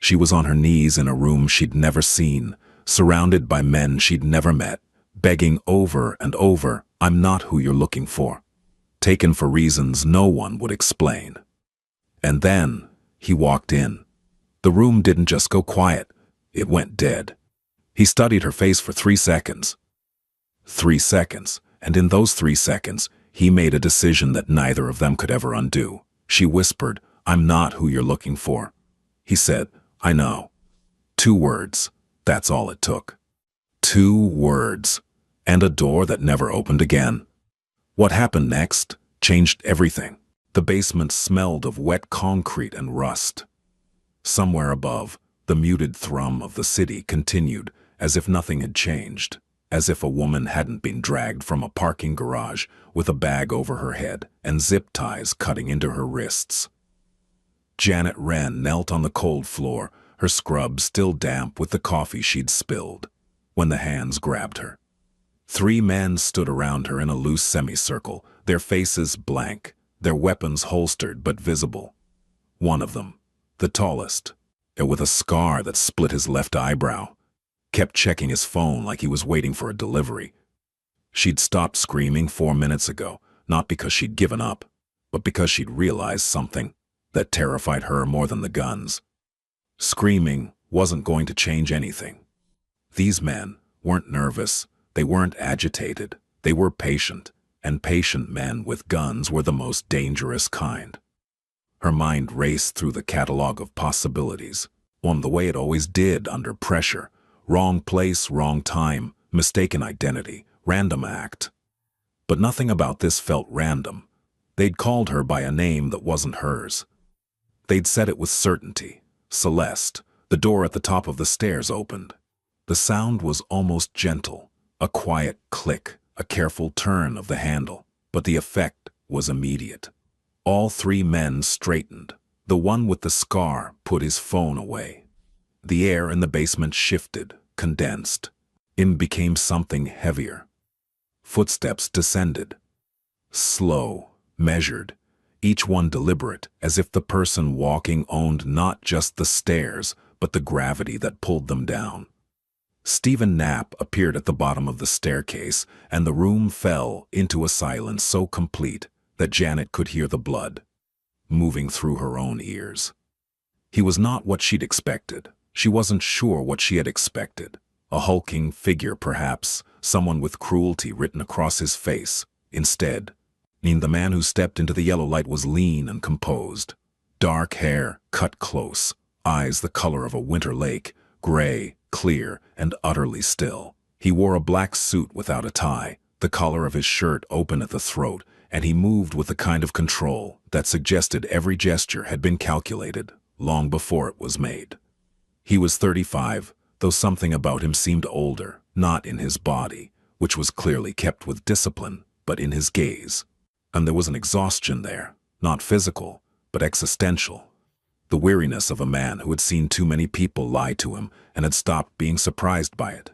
She was on her knees in a room she'd never seen, surrounded by men she'd never met, begging over and over, "I'm not who you're looking for," taken for reasons no one would explain. And then he walked in. The room didn't just go quiet, it went dead. He studied her face for 3 seconds. 3 seconds, and in those 3 seconds, he made a decision that neither of them could ever undo. She whispered, "I'm not who you're looking for." He said, "I know." 2 words, that's all it took. 2 words, and a door that never opened again. What happened next changed everything. The basement smelled of wet concrete and rust. Somewhere above, the muted thrum of the city continued, as if nothing had changed, as if a woman hadn't been dragged from a parking garage with a bag over her head and zip ties cutting into her wrists. Janet Wren knelt on the cold floor, her scrub still damp with the coffee she'd spilled, when the hands grabbed her. 3 men stood around her in a loose semicircle, their faces blank, their weapons holstered but visible. One of them, the tallest, with a scar that split his left eyebrow, kept checking his phone like he was waiting for a delivery. She'd stopped screaming 4 minutes ago, not because she'd given up, but because she'd realized something that terrified her more than the guns. Screaming wasn't going to change anything. These men weren't nervous, they weren't agitated, they were patient, and patient men with guns were the most dangerous kind. Her mind raced through the catalog of possibilities, the way it always did under pressure. Wrong place, wrong time, mistaken identity, random act. But nothing about this felt random. They'd called her by a name that wasn't hers. They'd said it with certainty. Celeste. The door at the top of the stairs opened. The sound was almost gentle, a quiet click, a careful turn of the handle, but the effect was immediate. All 3 men straightened. The one with the scar put his phone away. The air in the basement shifted, condensed. It became something heavier. Footsteps descended. Slow, measured, each one deliberate, as if the person walking owned not just the stairs, but the gravity that pulled them down. Stephen Knapp appeared at the bottom of the staircase, and the room fell into a silence so complete that Janet could hear the blood moving through her own ears. He was not what she'd expected. She wasn't sure what she had expected. A hulking figure, perhaps, someone with cruelty written across his face. Instead, the man who stepped into the yellow light was lean and composed. Dark hair, cut close, eyes the color of a winter lake, gray, clear, and utterly still. He wore a black suit without a tie, the collar of his shirt open at the throat, and he moved with a kind of control that suggested every gesture had been calculated long before it was made. He was 35, though something about him seemed older, not in his body, which was clearly kept with discipline, but in his gaze. And there was an exhaustion there, not physical, but existential. The weariness of a man who had seen too many people lie to him and had stopped being surprised by it.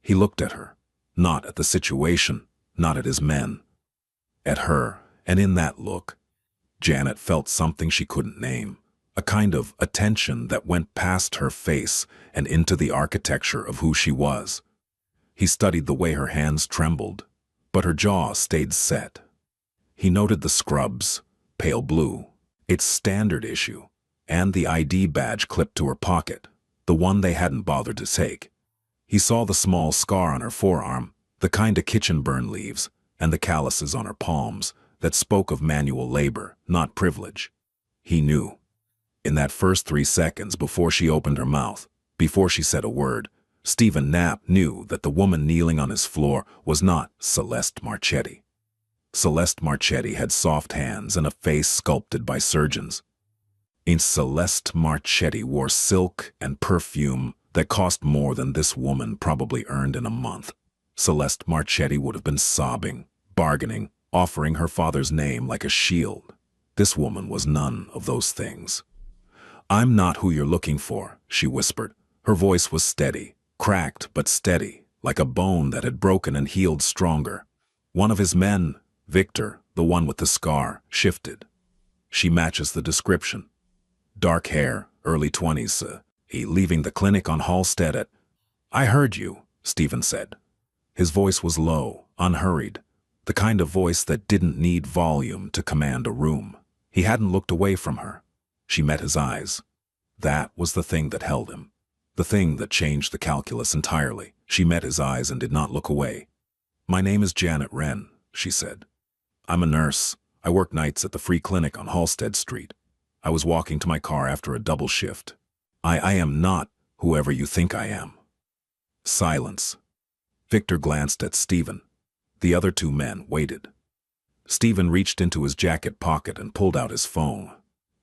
He looked at her, not at the situation, not at his men. At her, and in that look, Janet felt something she couldn't name, a kind of attention that went past her face and into the architecture of who she was. He studied the way her hands trembled, but her jaw stayed set. He noted the scrubs, pale blue, its standard issue, and the ID badge clipped to her pocket, the one they hadn't bothered to take. He saw the small scar on her forearm, the kind a kitchen burn leaves, and the calluses on her palms that spoke of manual labor, not privilege. He knew. In that first 3 seconds before she opened her mouth, before she said a word, Stephen Knapp knew that the woman kneeling on his floor was not Celeste Marchetti. Celeste Marchetti had soft hands and a face sculpted by surgeons. Celeste Marchetti wore silk and perfume that cost more than this woman probably earned in a month. Celeste Marchetti would have been sobbing, bargaining, offering her father's name like a shield. This woman was none of those things. "I'm not who you're looking for," she whispered. Her voice was steady, cracked but steady, like a bone that had broken and healed stronger. One of his men, Victor, the one with the scar, shifted. "She matches the description. Dark hair, early 20s, Leaving the clinic on Halstead at... I heard you, Stephen said. His voice was low, unhurried, the kind of voice that didn't need volume to command a room. He hadn't looked away from her. She met his eyes. That was the thing that held him. The thing that changed the calculus entirely. She met his eyes and did not look away. My name is Janet Wren, she said. I'm a nurse. I work nights at the free clinic on Halstead Street. I was walking to my car after a double shift. I am not whoever you think I am. Silence. Victor glanced at Stephen. The other two men waited. Stephen reached into his jacket pocket and pulled out his phone.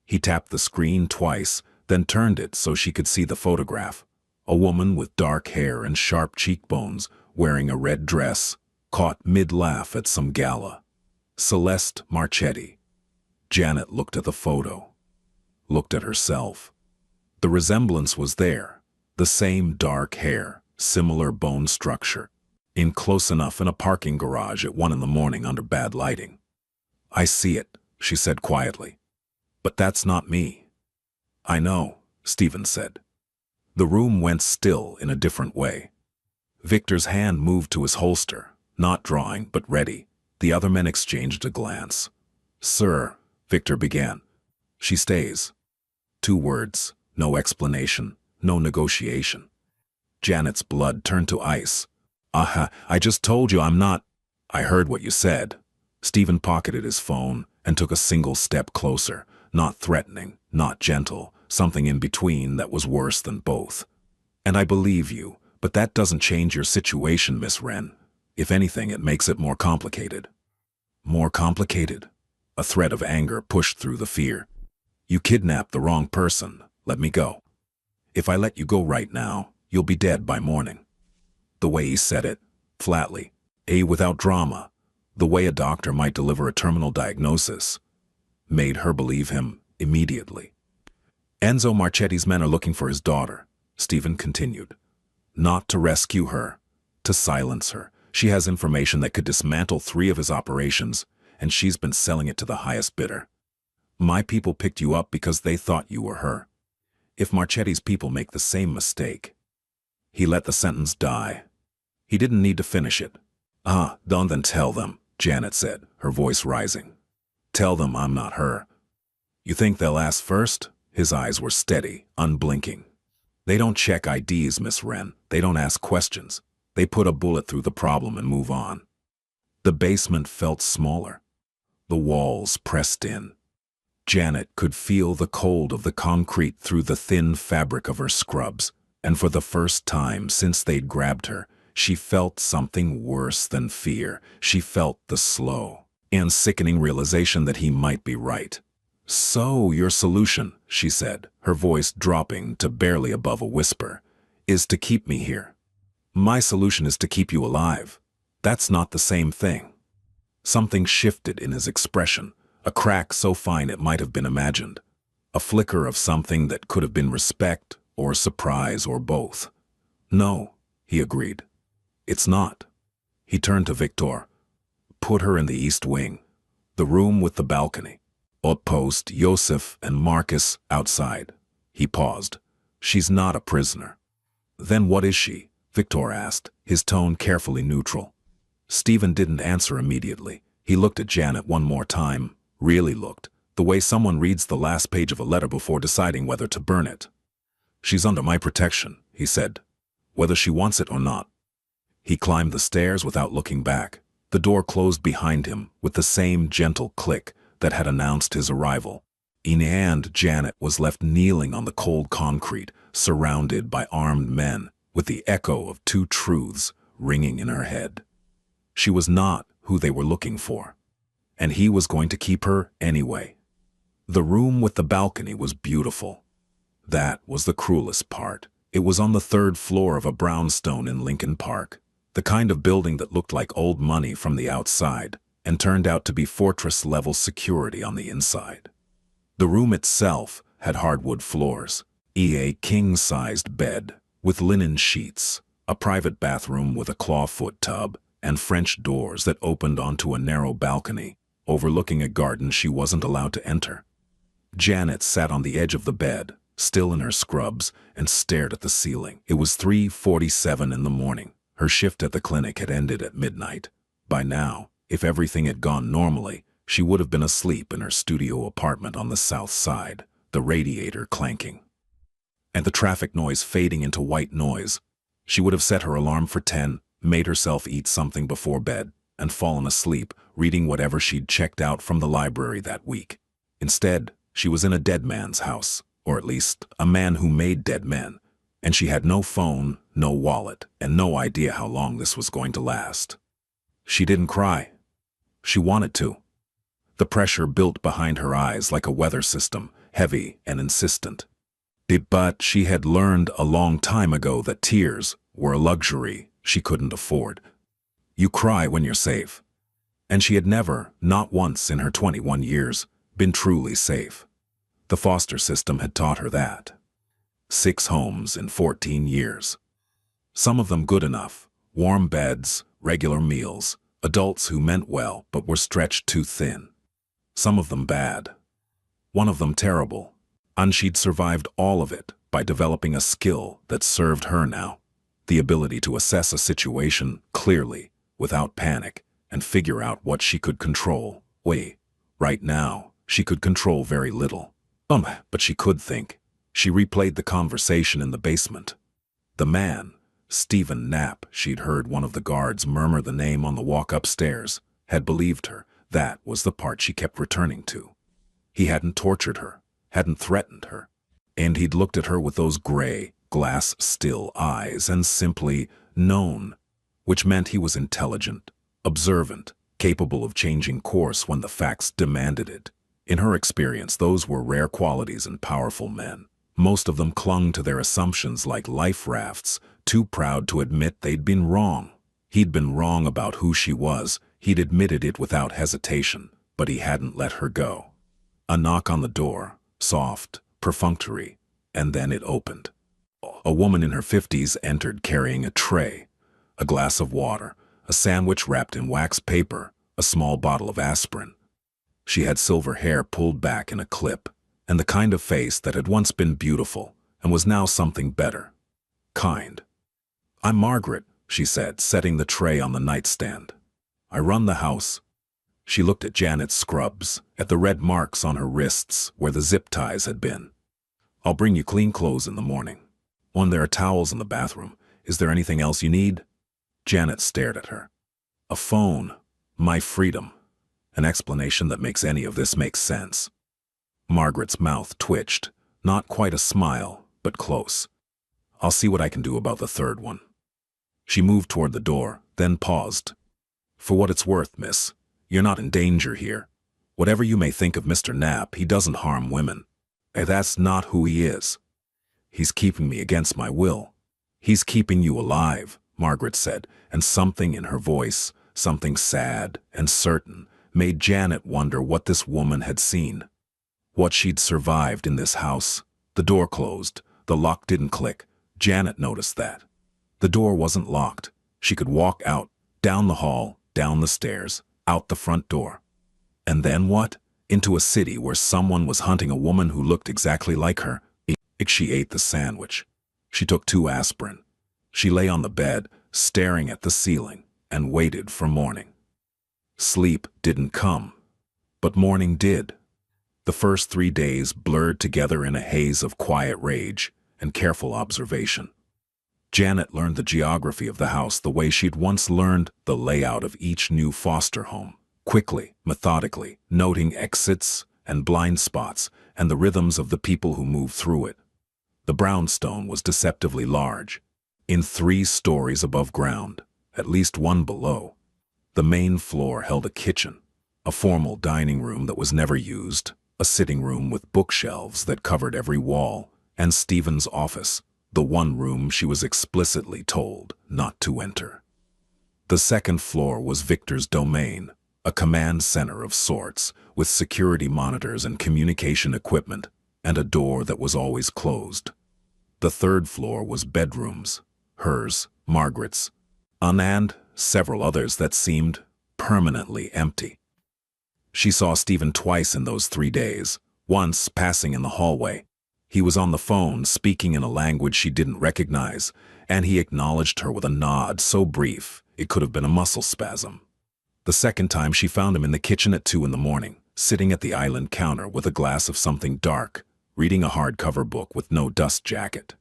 He tapped the screen twice, then turned it so she could see the photograph. A woman with dark hair and sharp cheekbones, wearing a red dress, caught mid-laugh at some gala. Celeste Marchetti. Janet looked at the photo. Looked at herself. The resemblance was there. The same dark hair, similar bone structure. In close enough in a parking garage at 1 in the morning under bad lighting. I see it, she said quietly. But that's not me. I know, Stephen said. The room went still in a different way. Victor's hand moved to his holster, not drawing, but ready. The other men exchanged a glance. Sir, Victor began. She stays. 2 words, no explanation, no negotiation. Janet's blood turned to ice. I just told you I'm not... I heard what you said. Stephen pocketed his phone and took a single step closer, not threatening, not gentle, something in between that was worse than both. And I believe you, but that doesn't change your situation, Miss Wren. If anything, it makes it more complicated. More complicated? A thread of anger pushed through the fear. You kidnapped the wrong person. Let me go. If I let you go right now, you'll be dead by morning. The way he said it, flatly, without drama, the way a doctor might deliver a terminal diagnosis, made her believe him immediately. Enzo Marchetti's men are looking for his daughter, Stephen continued. Not to rescue her, to silence her. She has information that could dismantle 3 of his operations, and she's been selling it to the highest bidder. My people picked you up because they thought you were her. If Marchetti's people make the same mistake... He let the sentence die. He didn't need to finish it. Don't then tell them, Janet said, her voice rising. Tell them I'm not her. You think they'll ask first? His eyes were steady, unblinking. They don't check IDs, Miss Wren. They don't ask questions. They put a bullet through the problem and move on. The basement felt smaller. The walls pressed in. Janet could feel the cold of the concrete through the thin fabric of her scrubs, and for the first time since they'd grabbed her, she felt something worse than fear. She felt the slow and sickening realization that he might be right. So your solution, she said, her voice dropping to barely above a whisper, is to keep me here. My solution is to keep you alive. That's not the same thing. Something shifted in his expression, a crack so fine it might have been imagined. A flicker of something that could have been respect or surprise or both. No, he agreed. It's not. He turned to Victor. Put her in the East Wing, the room with the balcony. Outpost, Joseph and Marcus outside. He paused. She's not a prisoner. Then what is she? Victor asked, his tone carefully neutral. Stephen didn't answer immediately. He looked at Janet one more time, really looked, the way someone reads the last page of a letter before deciding whether to burn it. She's under my protection, he said, whether she wants it or not. He climbed the stairs without looking back. The door closed behind him with the same gentle click that had announced his arrival. In the end, Janet was left kneeling on the cold concrete, surrounded by armed men, with the echo of 2 truths ringing in her head. She was not who they were looking for, and he was going to keep her anyway. The room with the balcony was beautiful. That was the cruelest part. It was on the 3rd floor of a brownstone in Lincoln Park, the kind of building that looked like old money from the outside and turned out to be fortress-level security on the inside. The room itself had hardwood floors, a king-sized bed with linen sheets, a private bathroom with a clawfoot tub, and French doors that opened onto a narrow balcony overlooking a garden she wasn't allowed to enter. Janet sat on the edge of the bed, still in her scrubs, and stared at the ceiling. It was 3:47 in the morning. Her shift at the clinic had ended at midnight. By now, if everything had gone normally, she would have been asleep in her studio apartment on the south side, the radiator clanking, and the traffic noise fading into white noise. She would have set her alarm for 10, made herself eat something before bed, and fallen asleep, reading whatever she'd checked out from the library that week. Instead, she was in a dead man's house, or at least a man who made dead men, and she had no phone, no wallet, and no idea how long this was going to last. She didn't cry. She wanted to. The pressure built behind her eyes like a weather system, heavy and insistent. But she had learned a long time ago that tears were a luxury she couldn't afford. You cry when you're safe. And she had never, not once in her 21 years, been truly safe. The foster system had taught her that. 6 homes in 14 years. Some of them good enough, warm beds, regular meals, adults who meant well but were stretched too thin. Some of them bad. One of them terrible. And she'd survived all of it by developing a skill that served her now. The ability to assess a situation clearly, without panic, and figure out what she could control. Right now, she could control very little. But she could think. She replayed the conversation in the basement. The man, Stephen Knapp, she'd heard one of the guards murmur the name on the walk upstairs, had believed her. That was the part she kept returning to. He hadn't tortured her, hadn't threatened her, and he'd looked at her with those gray, glass-still eyes and simply known, which meant he was intelligent, observant, capable of changing course when the facts demanded it. In her experience, those were rare qualities in powerful men. Most of them clung to their assumptions like life rafts, too proud to admit they'd been wrong. He'd been wrong about who she was. He'd admitted it without hesitation, but he hadn't let her go. A knock on the door, soft, perfunctory, and then it opened. A woman in her 50s entered carrying a tray, a glass of water, a sandwich wrapped in wax paper, a small bottle of aspirin. She had silver hair pulled back in a clip, and the kind of face that had once been beautiful and was now something better. Kind. "I'm Margaret," she said, setting the tray on the nightstand. "I run the house." She looked at Janet's scrubs, at the red marks on her wrists where the zip ties had been. "I'll bring you clean clothes in the morning. There are towels in the bathroom. Is there anything else you need?" Janet stared at her. "A phone. My freedom." An explanation that makes any of this make sense. Margaret's mouth twitched, not quite a smile, but close. "I'll see what I can do about the third one." She moved toward the door, then paused. "For what it's worth, miss, you're not in danger here. Whatever you may think of Mr. Knapp, he doesn't harm women. That's not who he is. He's keeping me against my will. He's keeping you alive," Margaret said, and something in her voice, something sad and certain, made Janet wonder what this woman had seen. What she'd survived in this house. The door closed. The lock didn't click. Janet noticed that. The door wasn't locked. She could walk out, down the hall, down the stairs, out the front door. And then what? Into a city where someone was hunting a woman who looked exactly like her. She ate the sandwich. She took 2 aspirin. She lay on the bed, staring at the ceiling, and waited for morning. Sleep didn't come, but morning did. The first 3 days blurred together in a haze of quiet rage and careful observation. Janet learned the geography of the house the way she'd once learned the layout of each new foster home, quickly, methodically, noting exits and blind spots and the rhythms of the people who moved through it. The brownstone was deceptively large, in 3 stories above ground, at least 1 below. The main floor held a kitchen, a formal dining room that was never used, a sitting room with bookshelves that covered every wall, and Stephen's office, the one room she was explicitly told not to enter. The second floor was Victor's domain, a command center of sorts, with security monitors and communication equipment, and a door that was always closed. The third floor was bedrooms, hers, Margaret's, and several others that seemed permanently empty. She saw Stephen twice in those 3 days, once passing in the hallway. He was on the phone, speaking in a language she didn't recognize, and he acknowledged her with a nod so brief it could have been a muscle spasm. The second time she found him in the kitchen at 2 in the morning, sitting at the island counter with a glass of something dark, reading a hardcover book with no dust jacket.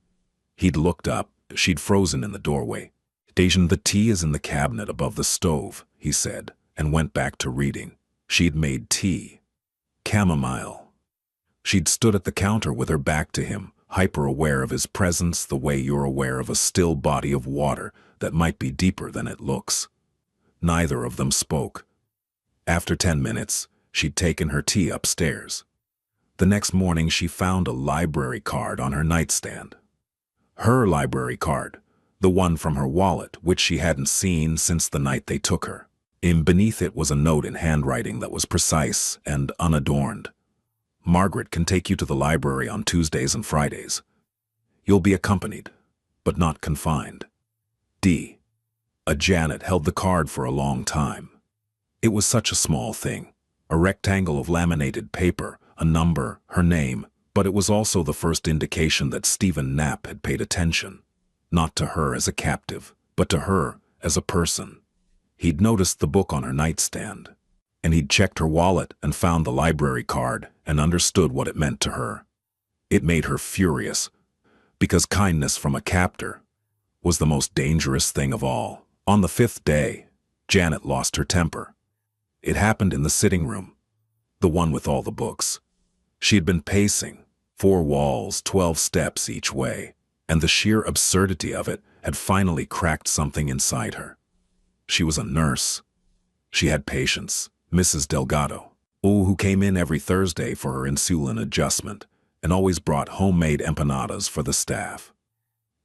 He'd looked up. She'd frozen in the doorway. "Dejan, the tea is in the cabinet above the stove," he said, and went back to reading. She'd made tea. Chamomile. She'd stood at the counter with her back to him, hyper-aware of his presence the way you're aware of a still body of water that might be deeper than it looks. Neither of them spoke. After 10 minutes, she'd taken her tea upstairs. The next morning she found a library card on her nightstand. Her library card, the one from her wallet, which she hadn't seen since the night they took her. Beneath it was a note in handwriting that was precise and unadorned. "Margaret can take you to the library on Tuesdays and Fridays. You'll be accompanied, but not confined. D." Janet held the card for a long time. It was such a small thing, a rectangle of laminated paper, a number, her name, but it was also the first indication that Stephen Knapp had paid attention, not to her as a captive, but to her as a person. He'd noticed the book on her nightstand, and he'd checked her wallet and found the library card and understood what it meant to her. It made her furious, because kindness from a captor was the most dangerous thing of all. On the 5th day, Janet lost her temper. It happened in the sitting room, the one with all the books. She had been pacing, 4 walls, 12 steps each way, and the sheer absurdity of it had finally cracked something inside her. She was a nurse. She had patients, Mrs. Delgado, who came in every Thursday for her insulin adjustment and always brought homemade empanadas for the staff.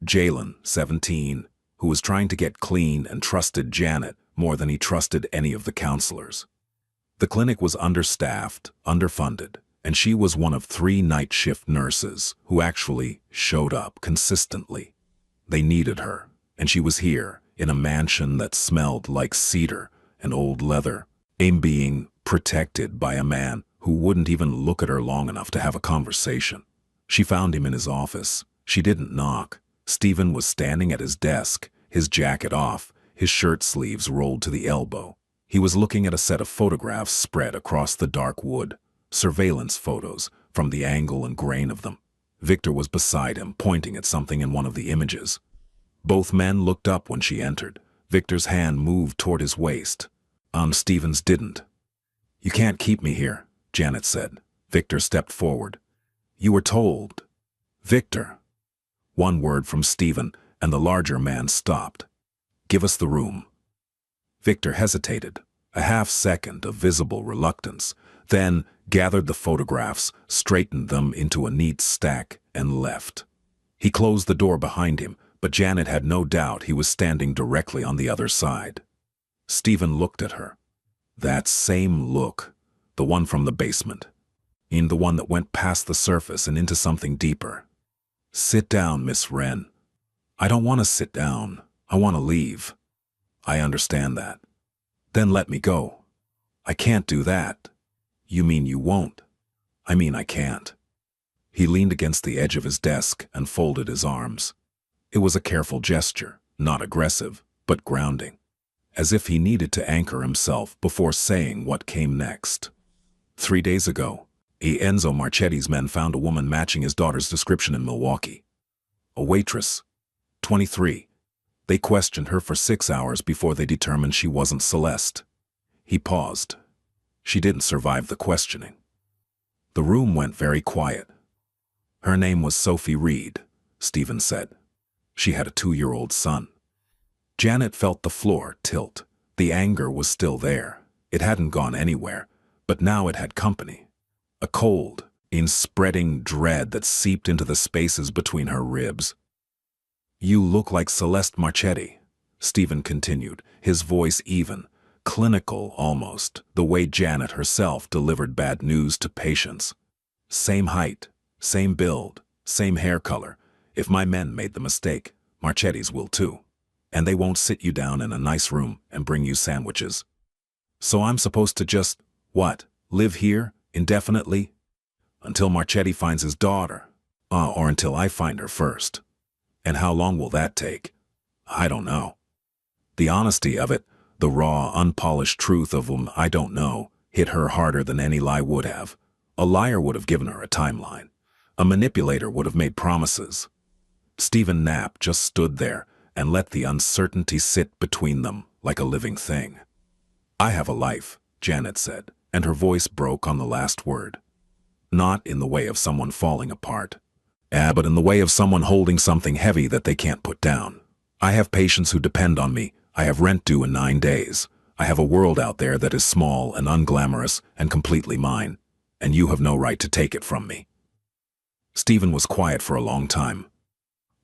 Jalen, 17, who was trying to get clean and trusted Janet more than he trusted any of the counselors. The clinic was understaffed, underfunded, and she was one of 3 night shift nurses who actually showed up consistently. They needed her, and she was here, in a mansion that smelled like cedar and old leather, being protected by a man who wouldn't even look at her long enough to have a conversation. She found him in his office. She didn't knock. Stephen was standing at his desk, his jacket off, his shirt sleeves rolled to the elbow. He was looking at a set of photographs spread across the dark wood, surveillance photos from the angle and grain of them. Victor was beside him, pointing at something in one of the images. Both men looked up when she entered. Victor's hand moved toward his waist. Stephen's didn't. "You can't keep me here," Janet said. Victor stepped forward. "You were told." "Victor." One word from Stephen, and the larger man stopped. "Give us the room." Victor hesitated, a half second of visible reluctance, then gathered the photographs, straightened them into a neat stack, and left. He closed the door behind him, but Janet had no doubt he was standing directly on the other side. Stephen looked at her. That same look, the one from the basement, the one that went past the surface and into something deeper. "Sit down, Miss Wren." "I don't want to sit down. I want to leave." "I understand that." "Then let me go." "I can't do that." "You mean you won't?" "I mean I can't." He leaned against the edge of his desk and folded his arms. It was a careful gesture, not aggressive, but grounding, as if he needed to anchor himself before saying what came next. 3 days ago, Enzo Marchetti's men found a woman matching his daughter's description in Milwaukee. A waitress, 23. They questioned her for 6 hours before they determined she wasn't Celeste. He paused. She didn't survive the questioning. The room went very quiet. "Her name was Sophie Reed," Stephen said. "She had a 2-year-old son." Janet felt the floor tilt. The anger was still there. It hadn't gone anywhere, but now it had company. A cold, spreading dread that seeped into the spaces between her ribs. "You look like Celeste Marchetti," Stephen continued, his voice even, clinical almost, the way Janet herself delivered bad news to patients. "Same height, same build, same hair color. If my men made the mistake, Marchetti's will too. And they won't sit you down in a nice room and bring you sandwiches. So I'm supposed to just, what, live here, indefinitely? Until Marchetti finds his daughter." Or until I find her first. And how long will that take? I don't know. The honesty of it, the raw, unpolished truth of I don't know, hit her harder than any lie would have. A liar would have given her a timeline. A manipulator would have made promises. Stephen Knapp just stood there and let the uncertainty sit between them like a living thing. I have a life, Janet said, and her voice broke on the last word. Not in the way of someone falling apart, but in the way of someone holding something heavy that they can't put down. I have patients who depend on me. I have rent due in 9 days. I have a world out there that is small and unglamorous and completely mine, and you have no right to take it from me. Stephen was quiet for a long time.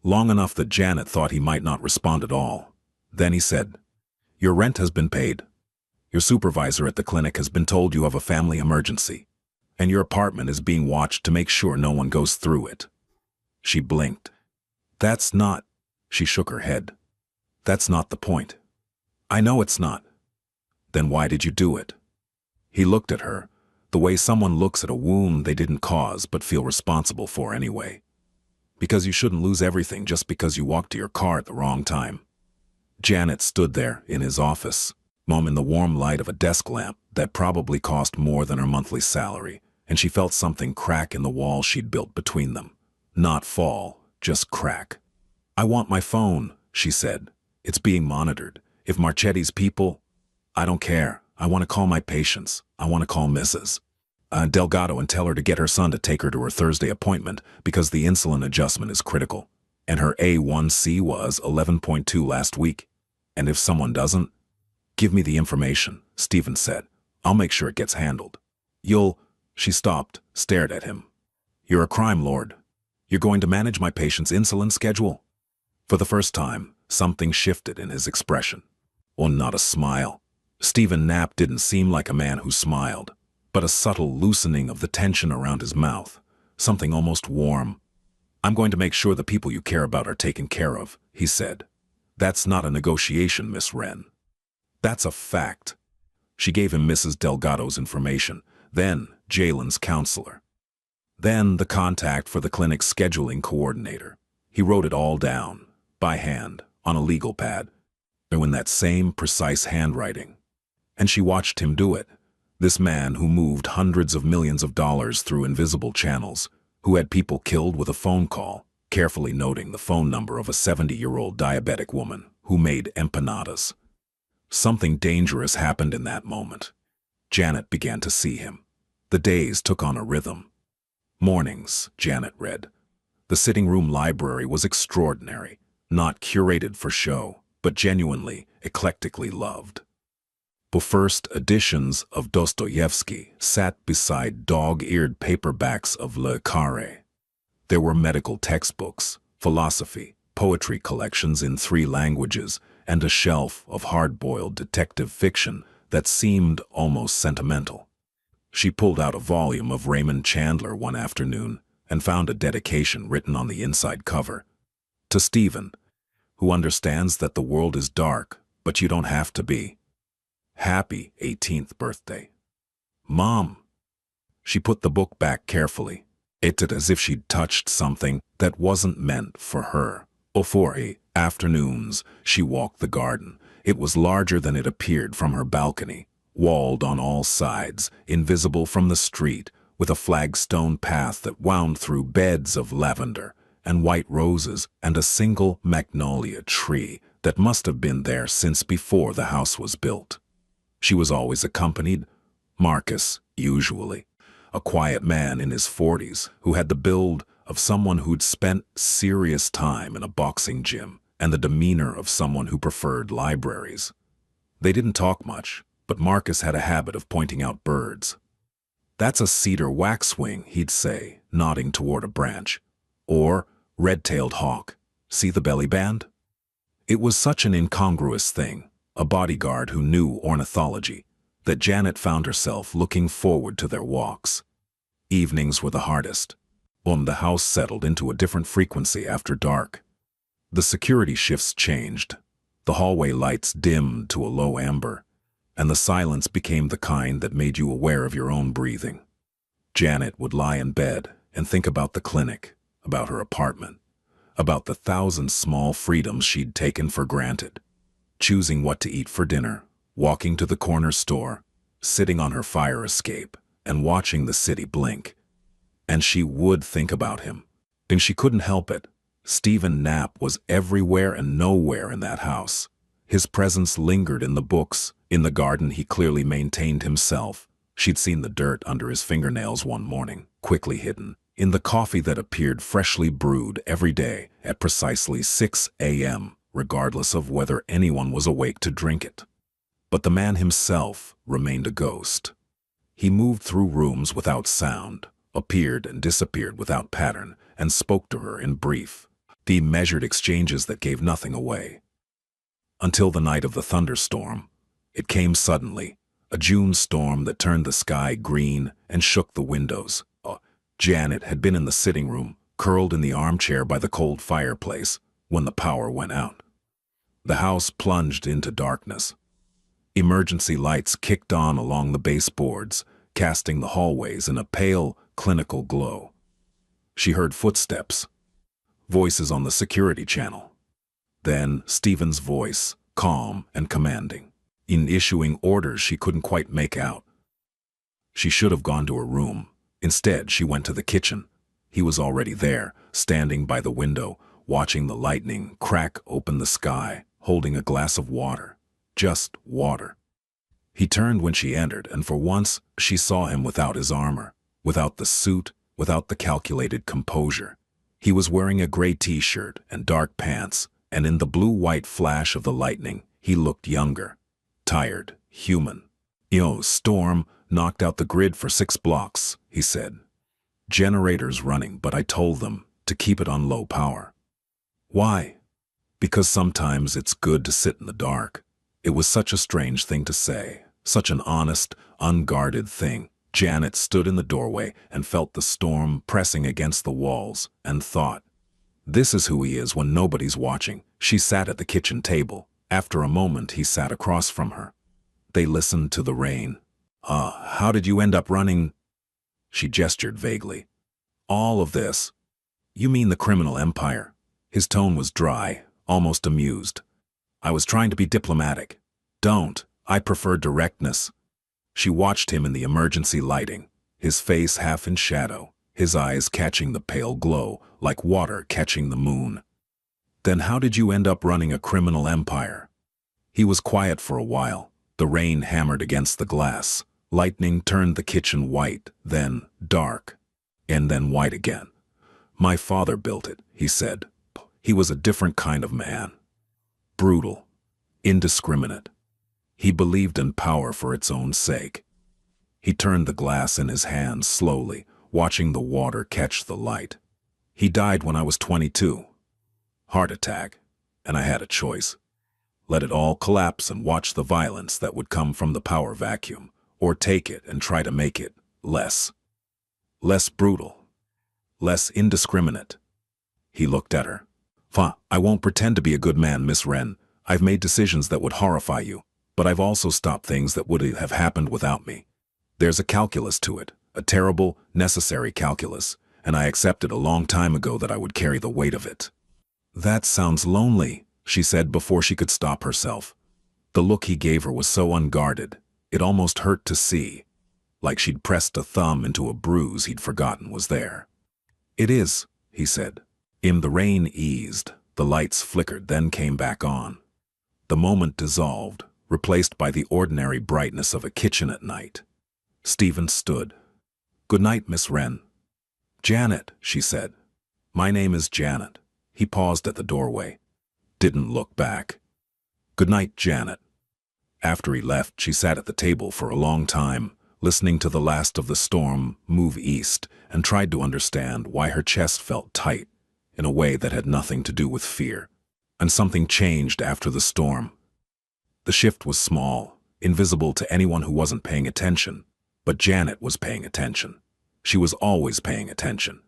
Long enough that Janet thought he might not respond at all. Then he said, "Your rent has been paid. Your supervisor at the clinic has been told you have a family emergency, and your apartment is being watched to make sure no one goes through it." She blinked. "That's not..." She shook her head. "That's not the point." "I know it's not." "Then why did you do it?" He looked at her, the way someone looks at a wound they didn't cause but feel responsible for anyway. "Because you shouldn't lose everything just because you walked to your car at the wrong time." Janet stood there in his office, in the warm light of a desk lamp that probably cost more than her monthly salary, and she felt something crack in the wall she'd built between them. Not fall, just crack. "I want my phone," she said. "It's being monitored. If Marchetti's people..." "I don't care. I want to call my patients. I want to call Mrs. Delgado and tell her to get her son to take her to her Thursday appointment because the insulin adjustment is critical. And her A1C was 11.2 last week. And if someone doesn't..." "Give me the information," Stephen said. "I'll make sure it gets handled." "You'll..." She stopped, stared at him. "You're a crime lord. You're going to manage my patient's insulin schedule?" For the first time, something shifted in his expression. Oh, not a smile. Stephen Knapp didn't seem like a man who smiled, but a subtle loosening of the tension around his mouth, something almost warm. "I'm going to make sure the people you care about are taken care of," he said. "That's not a negotiation, Miss Wren. That's a fact." She gave him Mrs. Delgado's information, then Jalen's counselor. Then the contact for the clinic's scheduling coordinator. He wrote it all down, by hand, on a legal pad, in that same precise handwriting. And she watched him do it. This man who moved hundreds of millions of dollars through invisible channels, who had people killed with a phone call, carefully noting the phone number of a 70-year-old diabetic woman who made empanadas. Something dangerous happened in that moment. Janet began to see him. The days took on a rhythm. Mornings, Janet read. The sitting room library was extraordinary, not curated for show, but genuinely, eclectically loved. The first editions of Dostoevsky sat beside dog-eared paperbacks of Le Carré. There were medical textbooks, philosophy, poetry collections in 3 languages, and a shelf of hard-boiled detective fiction that seemed almost sentimental. She pulled out a volume of Raymond Chandler one afternoon and found a dedication written on the inside cover. "To Stephen, who understands that the world is dark, but you don't have to be. Happy 18th birthday." "Mom." She put the book back carefully. It did as if she'd touched something that wasn't meant for her. For afternoons, she walked the garden. It was larger than it appeared from her balcony, walled on all sides, invisible from the street, with a flagstone path that wound through beds of lavender and white roses and a single magnolia tree that must have been there since before the house was built. She was always accompanied, Marcus, usually, a quiet man in his 40s who had the build of someone who'd spent serious time in a boxing gym and the demeanor of someone who preferred libraries. They didn't talk much, but Marcus had a habit of pointing out birds. "That's a cedar waxwing," he'd say, nodding toward a branch. Or, "red-tailed hawk. See the belly band?" It was such an incongruous thing, a bodyguard who knew ornithology, that Janet found herself looking forward to their walks. Evenings were the hardest. The house settled into a different frequency after dark. The security shifts changed. The hallway lights dimmed to a low amber, and the silence became the kind that made you aware of your own breathing. Janet would lie in bed and think about the clinic, about her apartment, about the thousand small freedoms she'd taken for granted. Choosing what to eat for dinner, walking to the corner store, sitting on her fire escape, and watching the city blink. And she would think about him. And she couldn't help it. Stephen Knapp was everywhere and nowhere in that house. His presence lingered in the books, in the garden he clearly maintained himself. She'd seen the dirt under his fingernails one morning, quickly hidden, in the coffee that appeared freshly brewed every day at precisely 6 a.m., regardless of whether anyone was awake to drink it. But the man himself remained a ghost. He moved through rooms without sound, appeared and disappeared without pattern, and spoke to her in brief, the measured exchanges that gave nothing away. Until the night of the thunderstorm. It came suddenly, a June storm that turned the sky green and shook the windows. Janet had been in the sitting room, curled in the armchair by the cold fireplace, when the power went out. The house plunged into darkness. Emergency lights kicked on along the baseboards, casting the hallways in a pale, clinical glow. She heard footsteps, voices on the security channel. Then Stephen's voice, calm and commanding, in issuing orders she couldn't quite make out. She should have gone to her room. Instead, she went to the kitchen. He was already there, standing by the window, watching the lightning crack open the sky, holding a glass of water. Just water. He turned when she entered, and for once she saw him without his armor, without the suit, without the calculated composure. He was wearing a gray t-shirt and dark pants, and in the blue-white flash of the lightning, he looked younger, tired, human. Storm knocked out the grid for 6 blocks, he said. Generators running, but I told them to keep it on low power. Why? Because sometimes it's good to sit in the dark. It was such a strange thing to say, such an honest, unguarded thing. Janet stood in the doorway and felt the storm pressing against the walls and thought, this is who he is when nobody's watching. She sat at the kitchen table. After a moment, he sat across from her. They listened to the rain. How did you end up running? She gestured vaguely. All of this? You mean the criminal empire? His tone was dry, almost amused. I was trying to be diplomatic. Don't. I prefer directness. She watched him in the emergency lighting, his face half in shadow, his eyes catching the pale glow, like water catching the moon. Then how did you end up running a criminal empire? He was quiet for a while. The rain hammered against the glass. Lightning turned the kitchen white, then dark, and then white again. My father built it, he said. He was a different kind of man. Brutal, indiscriminate. He believed in power for its own sake. He turned the glass in his hands slowly, watching the water catch the light. He died when I was 22. Heart attack, and I had a choice. Let it all collapse and watch the violence that would come from the power vacuum, or take it and try to make it less brutal, less indiscriminate. He looked at her. I won't pretend to be a good man, Miss Wren. I've made decisions that would horrify you, but I've also stopped things that would have happened without me. There's a calculus to it, a terrible, necessary calculus, and I accepted a long time ago that I would carry the weight of it. That sounds lonely, she said before she could stop herself. The look he gave her was so unguarded, it almost hurt to see, like she'd pressed a thumb into a bruise he'd forgotten was there. It is, he said. The rain eased, the lights flickered, then came back on. The moment dissolved, replaced by the ordinary brightness of a kitchen at night. Stephen stood. Good night, Miss Wren. Janet, she said. My name is Janet. He paused at the doorway. Didn't look back. Good night, Janet. After he left, she sat at the table for a long time, listening to the last of the storm move east, and tried to understand why her chest felt tight in a way that had nothing to do with fear. And something changed after the storm. The shift was small, invisible to anyone who wasn't paying attention, but Janet was paying attention. She was always paying attention.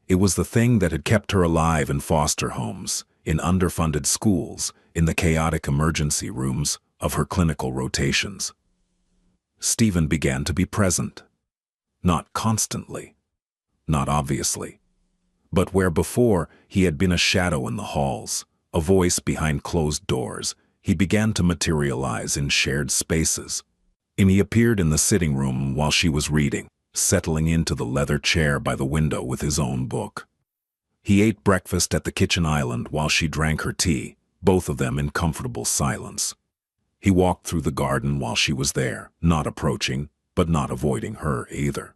It was the thing that had kept her alive in foster homes, in underfunded schools, in the chaotic emergency rooms of her clinical rotations. Stephen began to be present. Not constantly. Not obviously. But where before he had been a shadow in the halls, a voice behind closed doors, he began to materialize in shared spaces. And he appeared in the sitting room while she was reading, settling into the leather chair by the window with his own book. He ate breakfast at the kitchen island while she drank her tea, both of them in comfortable silence. He walked through the garden while she was there, not approaching, but not avoiding her either.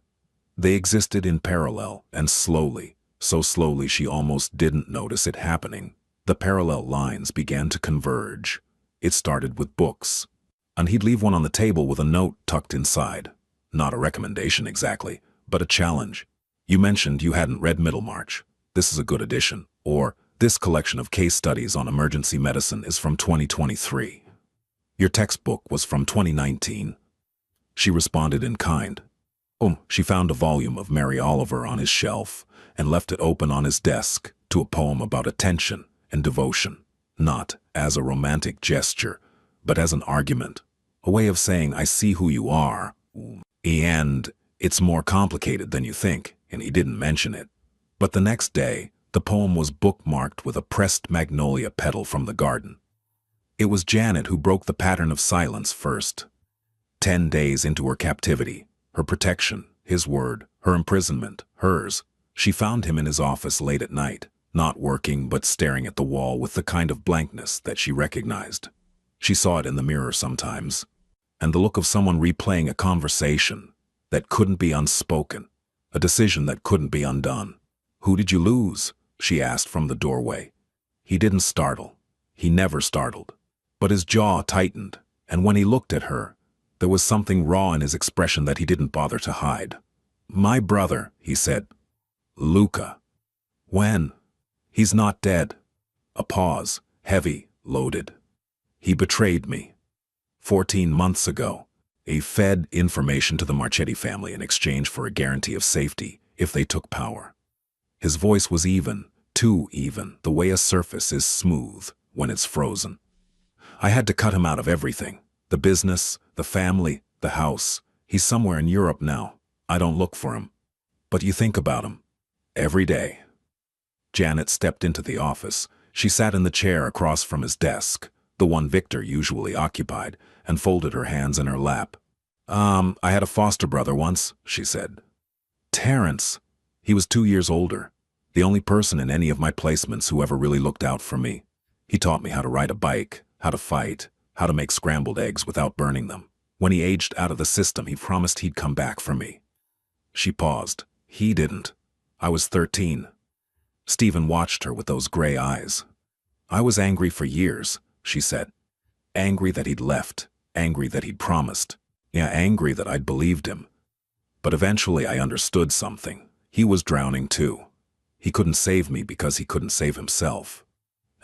They existed in parallel, and slowly, so slowly she almost didn't notice it happening, the parallel lines began to converge. It started with books, and he'd leave one on the table with a note tucked inside. Not a recommendation exactly, but a challenge. You mentioned you hadn't read Middlemarch. This is a good addition. Or, this collection of case studies on emergency medicine is from 2023. Your textbook was from 2019. She responded in kind. She found a volume of Mary Oliver on his shelf and left it open on his desk to a poem about attention and devotion, not as a romantic gesture, but as an argument, a way of saying, I see who you are, and it's more complicated than you think, and he didn't mention it. But the next day, the poem was bookmarked with a pressed magnolia petal from the garden. It was Janet who broke the pattern of silence first. 10 days into her captivity, her protection, his word, her imprisonment, hers, she found him in his office late at night, not working but staring at the wall with the kind of blankness that she recognized. She saw it in the mirror sometimes, and the look of someone replaying a conversation that couldn't be unspoken, a decision that couldn't be undone. Who did you lose? She asked from the doorway. He didn't startle. He never startled. But his jaw tightened, and when he looked at her, there was something raw in his expression that he didn't bother to hide. My brother, he said. Luca. When? He's not dead. A pause, heavy, loaded. He betrayed me. 14 months ago. He fed information to the Marchetti family in exchange for a guarantee of safety if they took power. His voice was even, too even, the way a surface is smooth when it's frozen. I had to cut him out of everything. The business, the family, the house. He's somewhere in Europe now. I don't look for him. But you think about him. Every day. Janet stepped into the office. She sat in the chair across from his desk, the one Victor usually occupied, and folded her hands in her lap. I had a foster brother once, she said. Terrence. He was 2 years older. The only person in any of my placements who ever really looked out for me. He taught me how to ride a bike, how to fight, how to make scrambled eggs without burning them. When he aged out of the system, he promised he'd come back for me. She paused. He didn't. I was 13. Stephen watched her with those gray eyes. I was angry for years, she said. Angry that he'd left. Angry that he'd promised. Yeah, angry that I'd believed him. But eventually I understood something. He was drowning too. He couldn't save me because he couldn't save himself.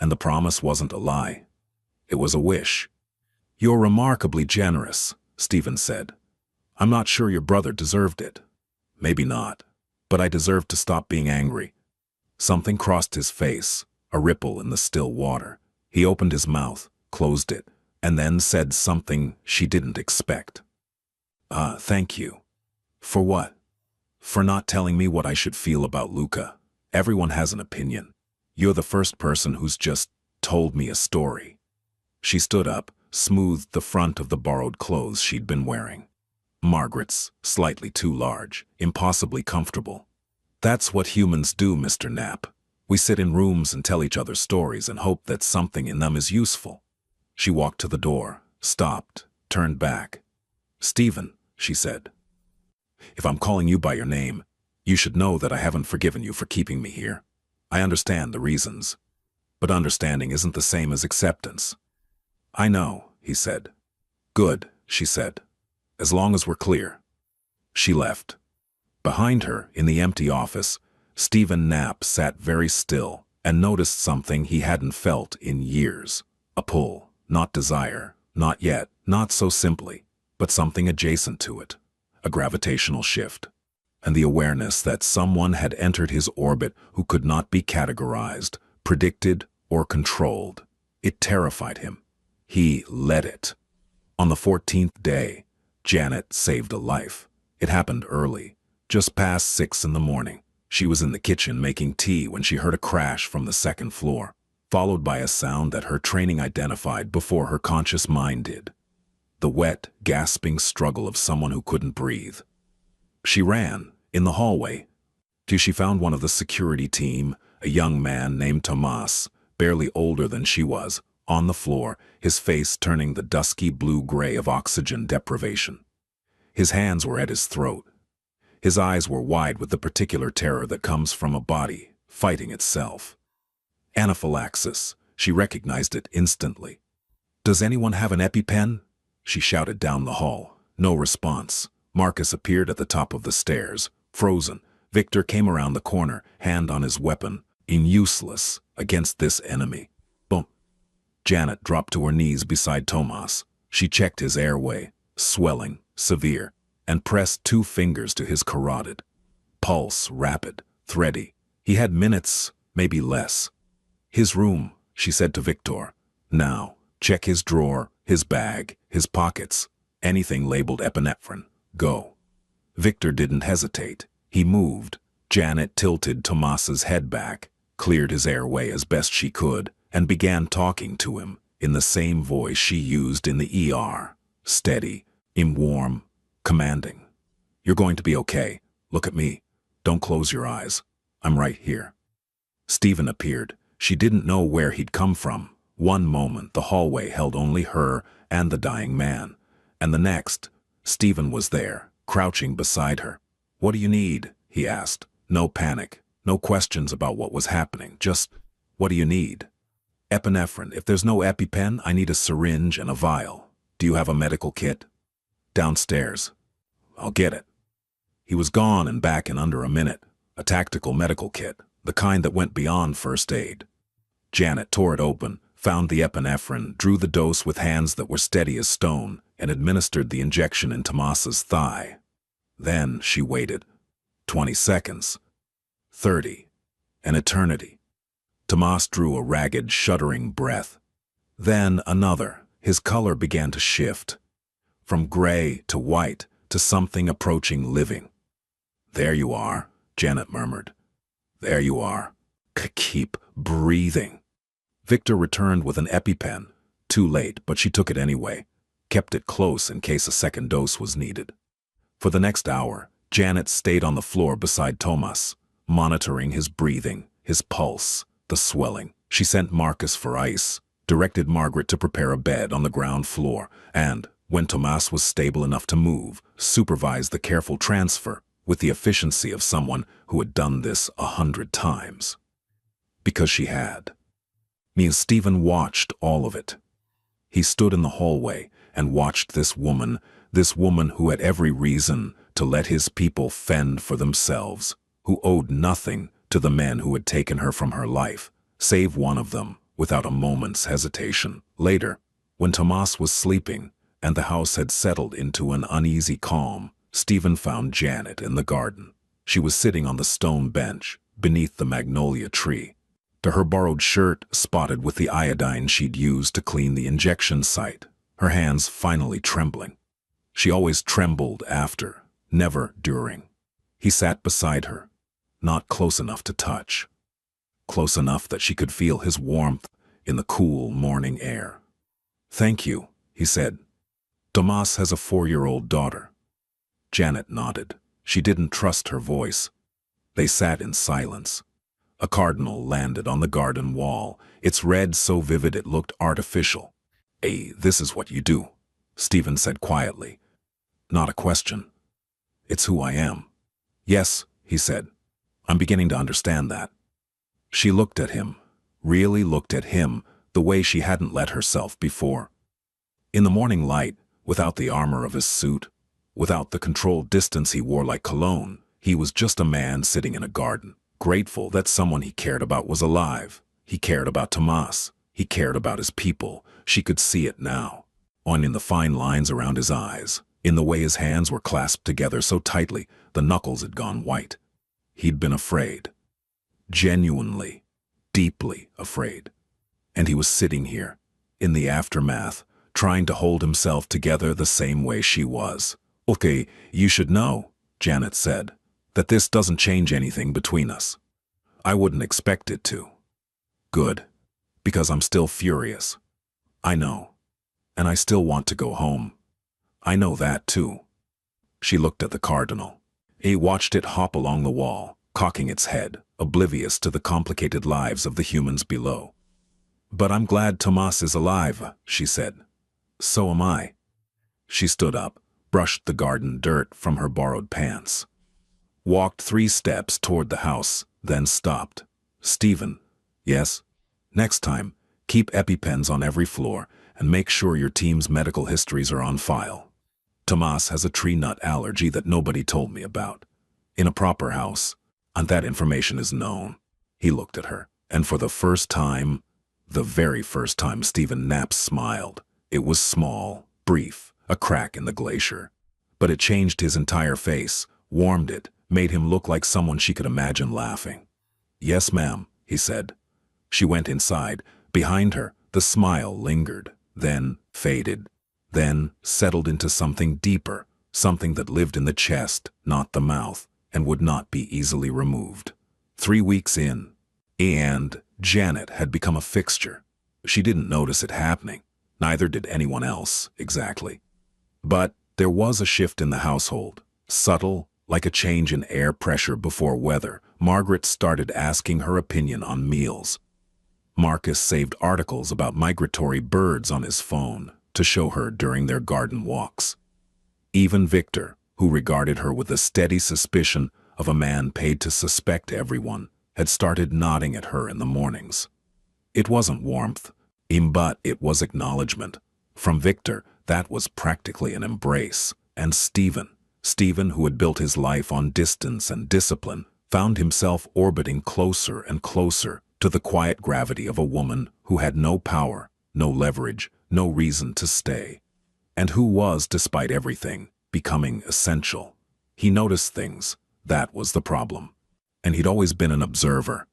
And the promise wasn't a lie. It was a wish. You're remarkably generous, Stephen said. I'm not sure your brother deserved it. Maybe not. But I deserved to stop being angry. Something crossed his face, a ripple in the still water. He opened his mouth, closed it, and then said something she didn't expect. Thank you. For what? For not telling me what I should feel about Luca. Everyone has an opinion. You're the first person who's just told me a story. She stood up, smoothed the front of the borrowed clothes she'd been wearing. Margaret's, slightly too large, impossibly comfortable. That's what humans do, Mr. Knapp. We sit in rooms and tell each other stories and hope that something in them is useful. She walked to the door, stopped, turned back. Stephen, she said. If I'm calling you by your name, you should know that I haven't forgiven you for keeping me here. I understand the reasons. But understanding isn't the same as acceptance. I know, he said. Good, she said. As long as we're clear. She left. Behind her, in the empty office, Stephen Knapp sat very still and noticed something he hadn't felt in years. A pull, not desire, not yet, not so simply, but something adjacent to it. A gravitational shift. And the awareness that someone had entered his orbit who could not be categorized, predicted, or controlled. It terrified him. He led it. On the 14th day, Janet saved a life. It happened early, just past 6 in the morning. She was in the kitchen making tea when she heard a crash from the second floor, followed by a sound that her training identified before her conscious mind did. The wet, gasping struggle of someone who couldn't breathe. She ran, in the hallway, till she found one of the security team, a young man named Tomas, barely older than she was, on the floor, his face turning the dusky blue-gray of oxygen deprivation. His hands were at his throat. His eyes were wide with the particular terror that comes from a body fighting itself. Anaphylaxis. She recognized it instantly. "Does anyone have an EpiPen?" She shouted down the hall. No response. Marcus appeared at the top of the stairs, frozen. Victor came around the corner, hand on his weapon, useless against this enemy. Boom. Janet dropped to her knees beside Tomas. She checked his airway, swelling, severe, and pressed 2 fingers to his carotid. Pulse rapid, thready. He had minutes, maybe less. "His room," she said to Victor. "Now, check his drawer, his bag, his pockets. Anything labeled epinephrine. Go." Victor didn't hesitate. He moved. Janet tilted Tomas's head back, cleared his airway as best she could, and began talking to him in the same voice she used in the ER. Steady, warm, commanding. "You're going to be okay. Look at me. Don't close your eyes. I'm right here." Stephen appeared. She didn't know where he'd come from. One moment the hallway held only her and the dying man, and the next, Stephen was there, crouching beside her. "What do you need?" he asked. No panic, no questions about what was happening, just, "What do you need?" "Epinephrine. If there's no EpiPen, I need a syringe and a vial. Do you have a medical kit?" "Downstairs." "I'll get it." He was gone and back in under a minute. A tactical medical kit, the kind that went beyond first aid. Janet tore it open, found the epinephrine, drew the dose with hands that were steady as stone, and administered the injection in Tomas's thigh. Then she waited. 20 seconds. 30. An eternity. Tomas drew a ragged, shuddering breath. Then another. His color began to shift. From gray to white to something approaching living. "There you are," Janet murmured. "There you are. Keep breathing." Victor returned with an EpiPen. Too late, but she took it anyway. Kept it close in case a second dose was needed. For the next hour, Janet stayed on the floor beside Tomas, monitoring his breathing, his pulse, the swelling. She sent Marcus for ice, directed Margaret to prepare a bed on the ground floor, and, when Tomas was stable enough to move, supervised the careful transfer with the efficiency of someone who had done this 100 times. Because she had. Me and Stephen watched all of it. He stood in the hallway and watched this woman who had every reason to let his people fend for themselves, who owed nothing to the men who had taken her from her life, save one of them, without a moment's hesitation. Later, when Tomas was sleeping and the house had settled into an uneasy calm, Stephen found Janet in the garden. She was sitting on the stone bench beneath the magnolia tree, to her borrowed shirt spotted with the iodine she'd used to clean the injection site, her hands finally trembling. She always trembled after, never during. He sat beside her, not close enough to touch, close enough that she could feel his warmth in the cool morning air. "Thank you," he said. "Tomas has a 4-year-old daughter." Janet nodded. She didn't trust her voice. They sat in silence. A cardinal landed on the garden wall, its red so vivid it looked artificial. "Hey, this is what you do," Stephen said quietly. "Not a question. It's who I am." "Yes," he said. "I'm beginning to understand that." She looked at him, really looked at him, the way she hadn't let herself before. In the morning light, without the armor of his suit, without the controlled distance he wore like cologne, he was just a man sitting in a garden, grateful that someone he cared about was alive. He cared about Tomas. He cared about his people. She could see it now, in the fine lines around his eyes, in the way his hands were clasped together so tightly the knuckles had gone white. He'd been afraid. Genuinely, deeply afraid. And he was sitting here, in the aftermath, trying to hold himself together the same way she was. "Okay, you should know," Janet said. That this doesn't change anything between us. I wouldn't expect it to. Good. Because I'm still furious. I know. And I still want to go home. I know that too. She looked at the cardinal. He watched it hop along the wall, cocking its head, oblivious to the complicated lives of the humans below. But I'm glad Tomas is alive, she said. So am I. She stood up, brushed the garden dirt from her borrowed pants. Walked 3 steps toward the house, then stopped. Stephen. Yes? Next time, keep EpiPens on every floor and make sure your team's medical histories are on file. Tomas has a tree nut allergy that nobody told me about. In a proper house, and that information is known. He looked at her, and for the first time, the very first time, Stephen Knapp smiled. It was small, brief, a crack in the glacier. But it changed his entire face, warmed it, made him look like someone she could imagine laughing. Yes, ma'am, he said. She went inside. Behind her, the smile lingered, then faded, then settled into something deeper, something that lived in the chest, not the mouth, and would not be easily removed. 3 weeks in, and Janet had become a fixture. She didn't notice it happening. Neither did anyone else, exactly. But there was a shift in the household, subtle, like a change in air pressure before weather. Margaret started asking her opinion on meals. Marcus saved articles about migratory birds on his phone to show her during their garden walks. Even Victor, who regarded her with a steady suspicion of a man paid to suspect everyone, had started nodding at her in the mornings. It wasn't warmth, but it was acknowledgement. From Victor, that was practically an embrace. And Stephen, who had built his life on distance and discipline, found himself orbiting closer and closer to the quiet gravity of a woman who had no power, no leverage, no reason to stay, and who was, despite everything, becoming essential. He noticed things. That was the problem. And he'd always been an observer.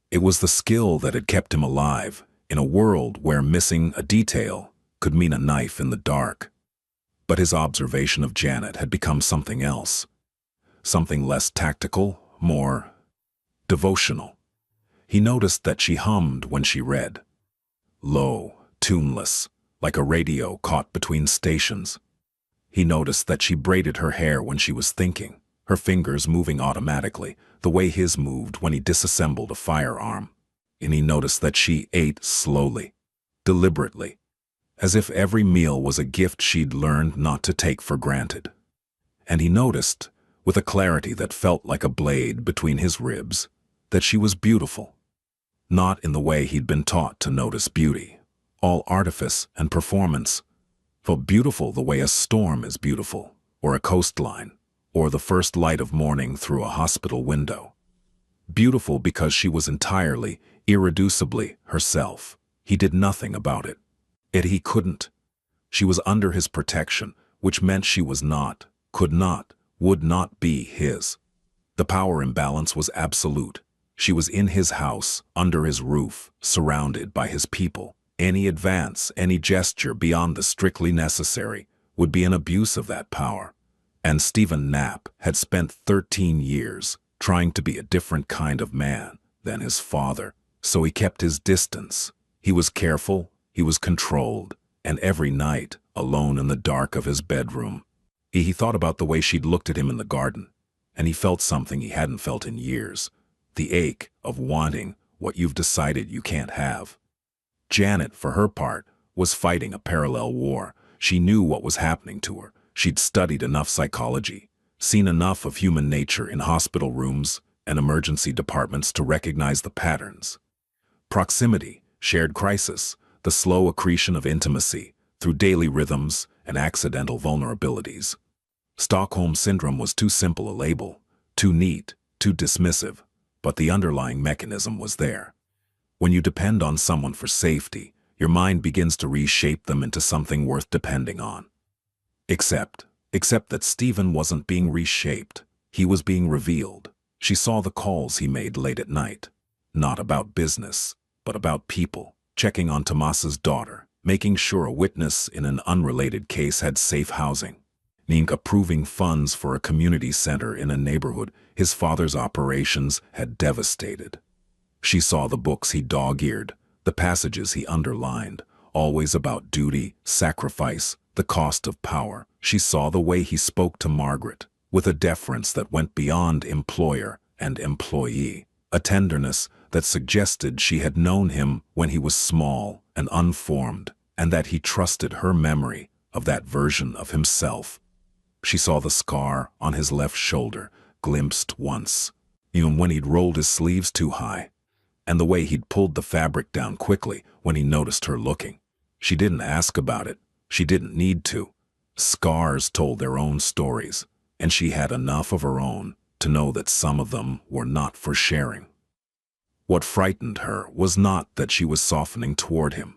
It was the skill that had kept him alive in a world where missing a detail could mean a knife in the dark. But his observation of Janet had become something else. Something less tactical, more devotional. He noticed that she hummed when she read. Low, tuneless, like a radio caught between stations. He noticed that she braided her hair when she was thinking, her fingers moving automatically, the way his moved when he disassembled a firearm. And he noticed that she ate slowly, deliberately, as if every meal was a gift she'd learned not to take for granted. And he noticed, with a clarity that felt like a blade between his ribs, that she was beautiful. Not in the way he'd been taught to notice beauty, all artifice and performance, but beautiful the way a storm is beautiful, or a coastline, or the first light of morning through a hospital window. Beautiful because she was entirely, irreducibly herself. He did nothing about it. Yet he couldn't. She was under his protection, which meant she was not, could not, would not be his. The power imbalance was absolute. She was in his house, under his roof, surrounded by his people. Any advance, any gesture beyond the strictly necessary would be an abuse of that power. And Stephen Knapp had spent 13 years trying to be a different kind of man than his father, so he kept his distance. He was careful, he was controlled, and every night, alone in the dark of his bedroom, he thought about the way she'd looked at him in the garden, and he felt something he hadn't felt in years, the ache of wanting what you've decided you can't have. Janet, for her part, was fighting a parallel war. She knew what was happening to her. She'd studied enough psychology, seen enough of human nature in hospital rooms and emergency departments to recognize the patterns. Proximity, shared crisis, the slow accretion of intimacy through daily rhythms and accidental vulnerabilities. Stockholm Syndrome was too simple a label, too neat, too dismissive, but the underlying mechanism was there. When you depend on someone for safety, your mind begins to reshape them into something worth depending on. Except that Stephen wasn't being reshaped. He was being revealed. She saw the calls he made late at night. Not about business, but about people, checking on Tomas's daughter, making sure a witness in an unrelated case had safe housing. Nink approving funds for a community center in a neighborhood his father's operations had devastated. She saw the books he dog-eared, the passages he underlined, always about duty, sacrifice, the cost of power. She saw the way he spoke to Margaret, with a deference that went beyond employer and employee, a tenderness that suggested she had known him when he was small and unformed, and that he trusted her memory of that version of himself. She saw the scar on his left shoulder, glimpsed once, even when he'd rolled his sleeves too high, and the way he'd pulled the fabric down quickly when he noticed her looking. She didn't ask about it. She didn't need to. Scars told their own stories, and she had enough of her own to know that some of them were not for sharing. What frightened her was not that she was softening toward him.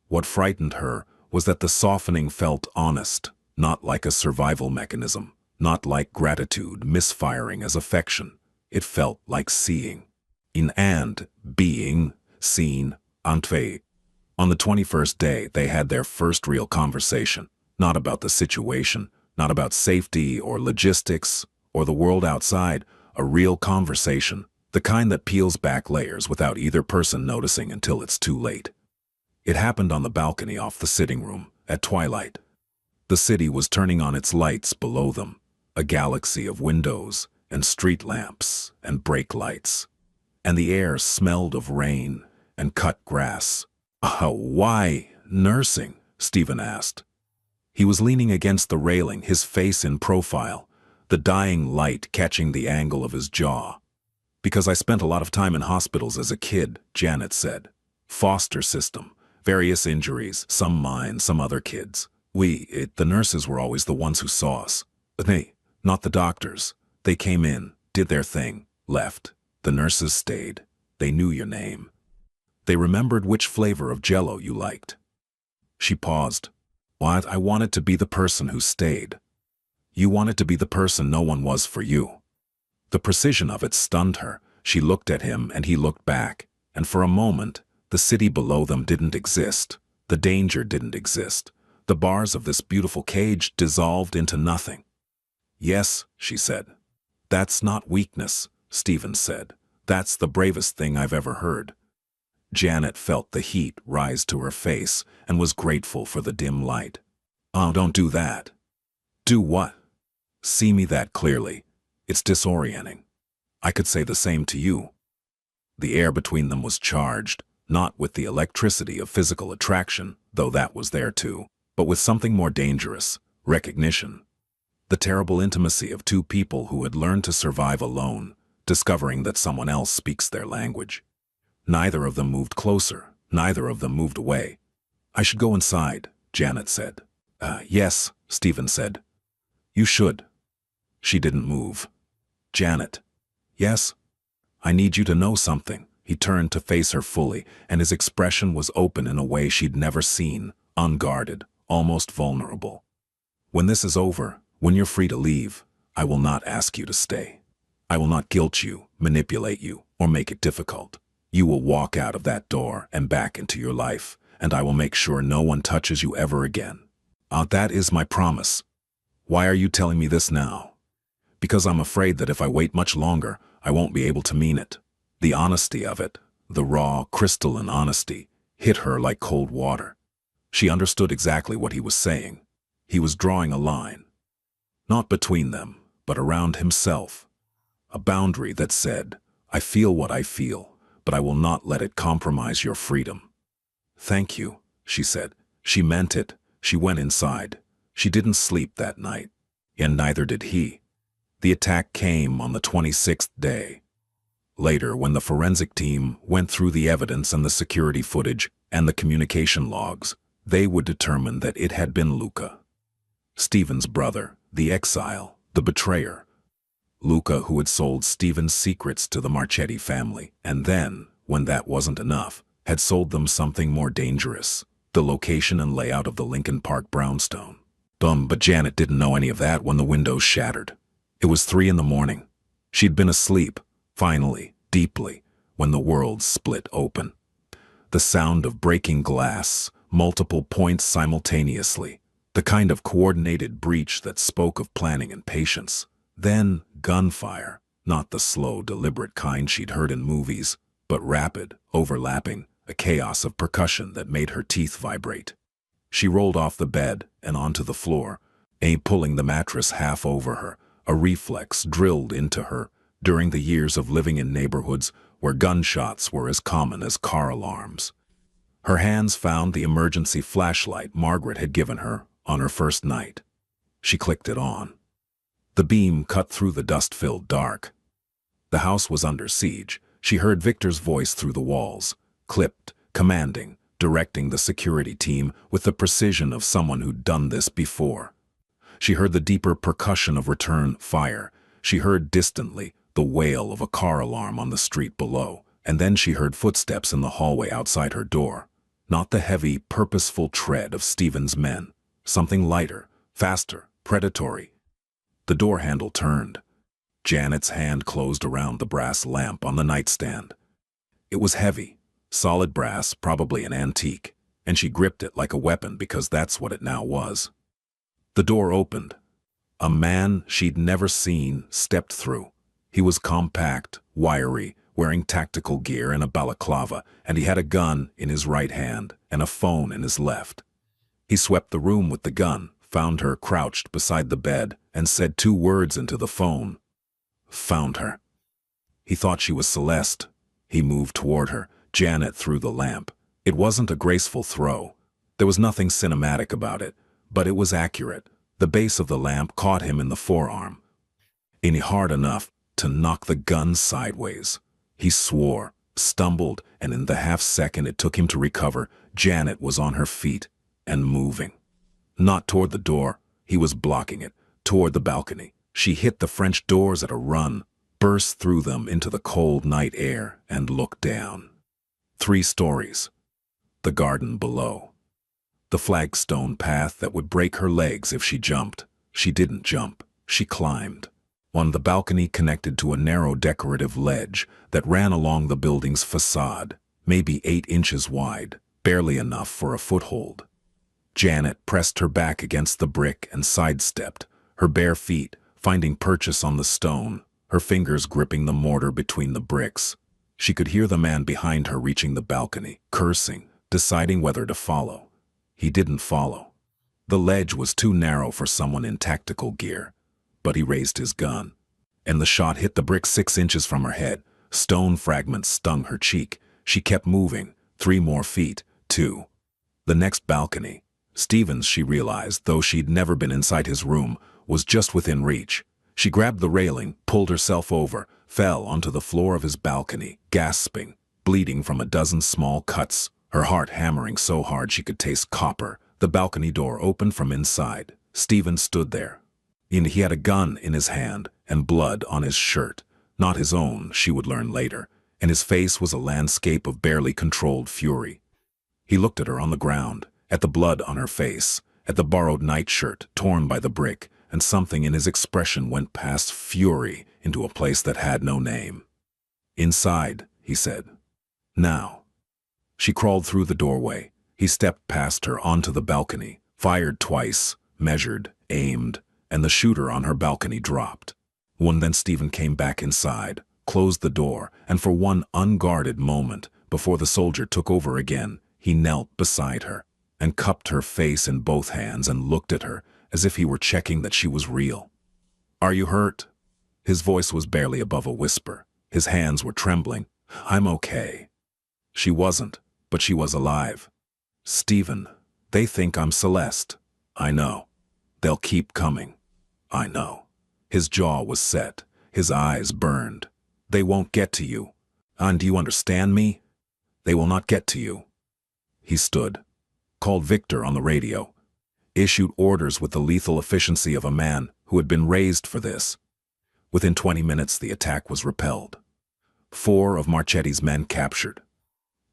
What frightened her was that the softening felt honest, not like a survival mechanism, not like gratitude misfiring as affection. It felt like seeing. And being seen. Antwe. On the 21st day, they had their first real conversation, not about the situation, not about safety or logistics or the world outside, a real conversation, the kind that peels back layers without either person noticing until it's too late. It happened on the balcony off the sitting room, at twilight. The city was turning on its lights below them, a galaxy of windows and street lamps and brake lights. And the air smelled of rain and cut grass. Why nursing? Stephen asked. He was leaning against the railing, his face in profile, the dying light catching the angle of his jaw. Because I spent a lot of time in hospitals as a kid, Janet said. Foster system, various injuries, some mine, some other kids. The nurses were always the ones who saw us. They, not the doctors. They came in, did their thing, left. The nurses stayed. They knew your name. They remembered which flavor of Jell-O you liked. She paused. What? I wanted to be the person who stayed. You wanted to be the person no one was for you. The precision of it stunned her. She looked at him and he looked back, and for a moment, the city below them didn't exist. The danger didn't exist. The bars of this beautiful cage dissolved into nothing. Yes, she said. That's not weakness, Stephen said. That's the bravest thing I've ever heard. Janet felt the heat rise to her face and was grateful for the dim light. Oh, don't do that. Do what? See me that clearly. It's disorienting. I could say the same to you. The air between them was charged, not with the electricity of physical attraction, though that was there too, but with something more dangerous, recognition. The terrible intimacy of two people who had learned to survive alone, discovering that someone else speaks their language. Neither of them moved closer, neither of them moved away. I should go inside, Janet said. Yes, Stephen said. You should. She didn't move. Janet. Yes? I need you to know something. He turned to face her fully, and his expression was open in a way she'd never seen, unguarded, almost vulnerable. When this is over, when you're free to leave, I will not ask you to stay. I will not guilt you, manipulate you, or make it difficult. You will walk out of that door and back into your life, and I will make sure no one touches you ever again. That is my promise. Why are you telling me this now? Because I'm afraid that if I wait much longer, I won't be able to mean it. The honesty of it, the raw, crystalline honesty, hit her like cold water. She understood exactly what he was saying. He was drawing a line. Not between them, but around himself. A boundary that said, I feel what I feel, but I will not let it compromise your freedom. Thank you, she said. She meant it. She went inside. She didn't sleep that night, and neither did he. The attack came on the 26th day. Later, when the forensic team went through the evidence and the security footage and the communication logs, they would determine that it had been Luca. Stephen's brother, the exile, the betrayer. Luca, who had sold Stephen's secrets to the Marchetti family, and then, when that wasn't enough, had sold them something more dangerous, the location and layout of the Lincoln Park brownstone. But Janet didn't know any of that when the windows shattered. It was 3 a.m. She'd been asleep, finally, deeply, when the world split open. The sound of breaking glass, multiple points simultaneously, The kind of coordinated breach that spoke of planning and patience. Then gunfire, not the slow, deliberate kind she'd heard in movies, but rapid, overlapping, a chaos of percussion that made her teeth vibrate. She rolled off the bed and onto the floor, pulling the mattress half over her, a reflex drilled into her during the years of living in neighborhoods where gunshots were as common as car alarms. Her hands found the emergency flashlight Margaret had given her on her first night. She clicked it on. The beam cut through the dust-filled dark. The house was under siege. She heard Victor's voice through the walls, clipped, commanding, directing the security team with the precision of someone who'd done this before. She heard the deeper percussion of return fire. She heard distantly the wail of a car alarm on the street below, and then she heard footsteps in the hallway outside her door. Not the heavy, purposeful tread of Stephen's men. Something lighter, faster, predatory. The door handle turned. Janet's hand closed around the brass lamp on the nightstand. It was heavy, solid brass, probably an antique, and she gripped it like a weapon because that's what it now was. The door opened. A man she'd never seen stepped through. He was compact, wiry, wearing tactical gear and a balaclava, and he had a gun in his right hand and a phone in his left. He swept the room with the gun, found her crouched beside the bed, and said 2 words into the phone. Found her. He thought she was Celeste. He moved toward her. Janet threw the lamp. It wasn't a graceful throw. There was nothing cinematic about it, but it was accurate. The base of the lamp caught him in the forearm, and hard enough to knock the gun sideways. He swore, stumbled, and in the half-second it took him to recover, Janet was on her feet and moving. Not toward the door, he was blocking it, toward the balcony. She hit the French doors at a run, burst through them into the cold night air, and looked down. 3 stories. The garden below. The flagstone path that would break her legs if she jumped. She didn't jump. She climbed. On the balcony connected to a narrow decorative ledge that ran along the building's facade, maybe 8 inches wide, barely enough for a foothold. Janet pressed her back against the brick and sidestepped, her bare feet finding purchase on the stone, her fingers gripping the mortar between the bricks. She could hear the man behind her reaching the balcony, cursing, deciding whether to follow. He didn't follow. The ledge was too narrow for someone in tactical gear, but he raised his gun, and the shot hit the brick 6 inches from her head. Stone fragments stung her cheek. She kept moving, 3 more feet, 2. The next balcony. Stevens, she realized, though she'd never been inside his room, was just within reach. She grabbed the railing, pulled herself over, fell onto the floor of his balcony, gasping, bleeding from a dozen small cuts, her heart hammering so hard she could taste copper. The balcony door opened from inside. Stevens stood there. And he had a gun in his hand and blood on his shirt. Not his own, she would learn later, and his face was a landscape of barely controlled fury. He looked at her on the ground, at the blood on her face, at the borrowed nightshirt torn by the brick, and something in his expression went past fury into a place that had no name. "Inside," he said. "Now." She crawled through the doorway. He stepped past her onto the balcony, fired twice, measured, aimed, and the shooter on her balcony dropped. Then Stephen came back inside, closed the door, and for one unguarded moment, before the soldier took over again, he knelt beside her and cupped her face in both hands and looked at her as if he were checking that she was real. "Are you hurt?" His voice was barely above a whisper. His hands were trembling. "I'm okay." She wasn't, but she was alive. "Stephen, they think I'm Celeste." "I know. They'll keep coming." "I know." His jaw was set. His eyes burned. "They won't get to you. And do you understand me? They will not get to you." He stood, called Victor on the radio, issued orders with the lethal efficiency of a man who had been raised for this. Within 20 minutes, the attack was repelled. 4 of Marchetti's men captured.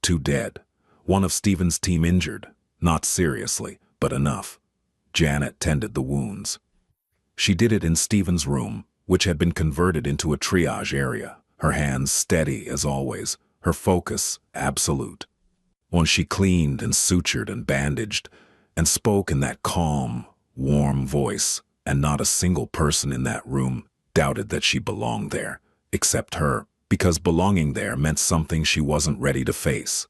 2 dead. 1 of Stephen's team injured, not seriously, but enough. Janet tended the wounds. She did it in Stephen's room, which had been converted into a triage area, her hands steady as always, her focus absolute. When she cleaned and sutured and bandaged, and spoke in that calm, warm voice, and not a single person in that room doubted that she belonged there, except her, because belonging there meant something she wasn't ready to face.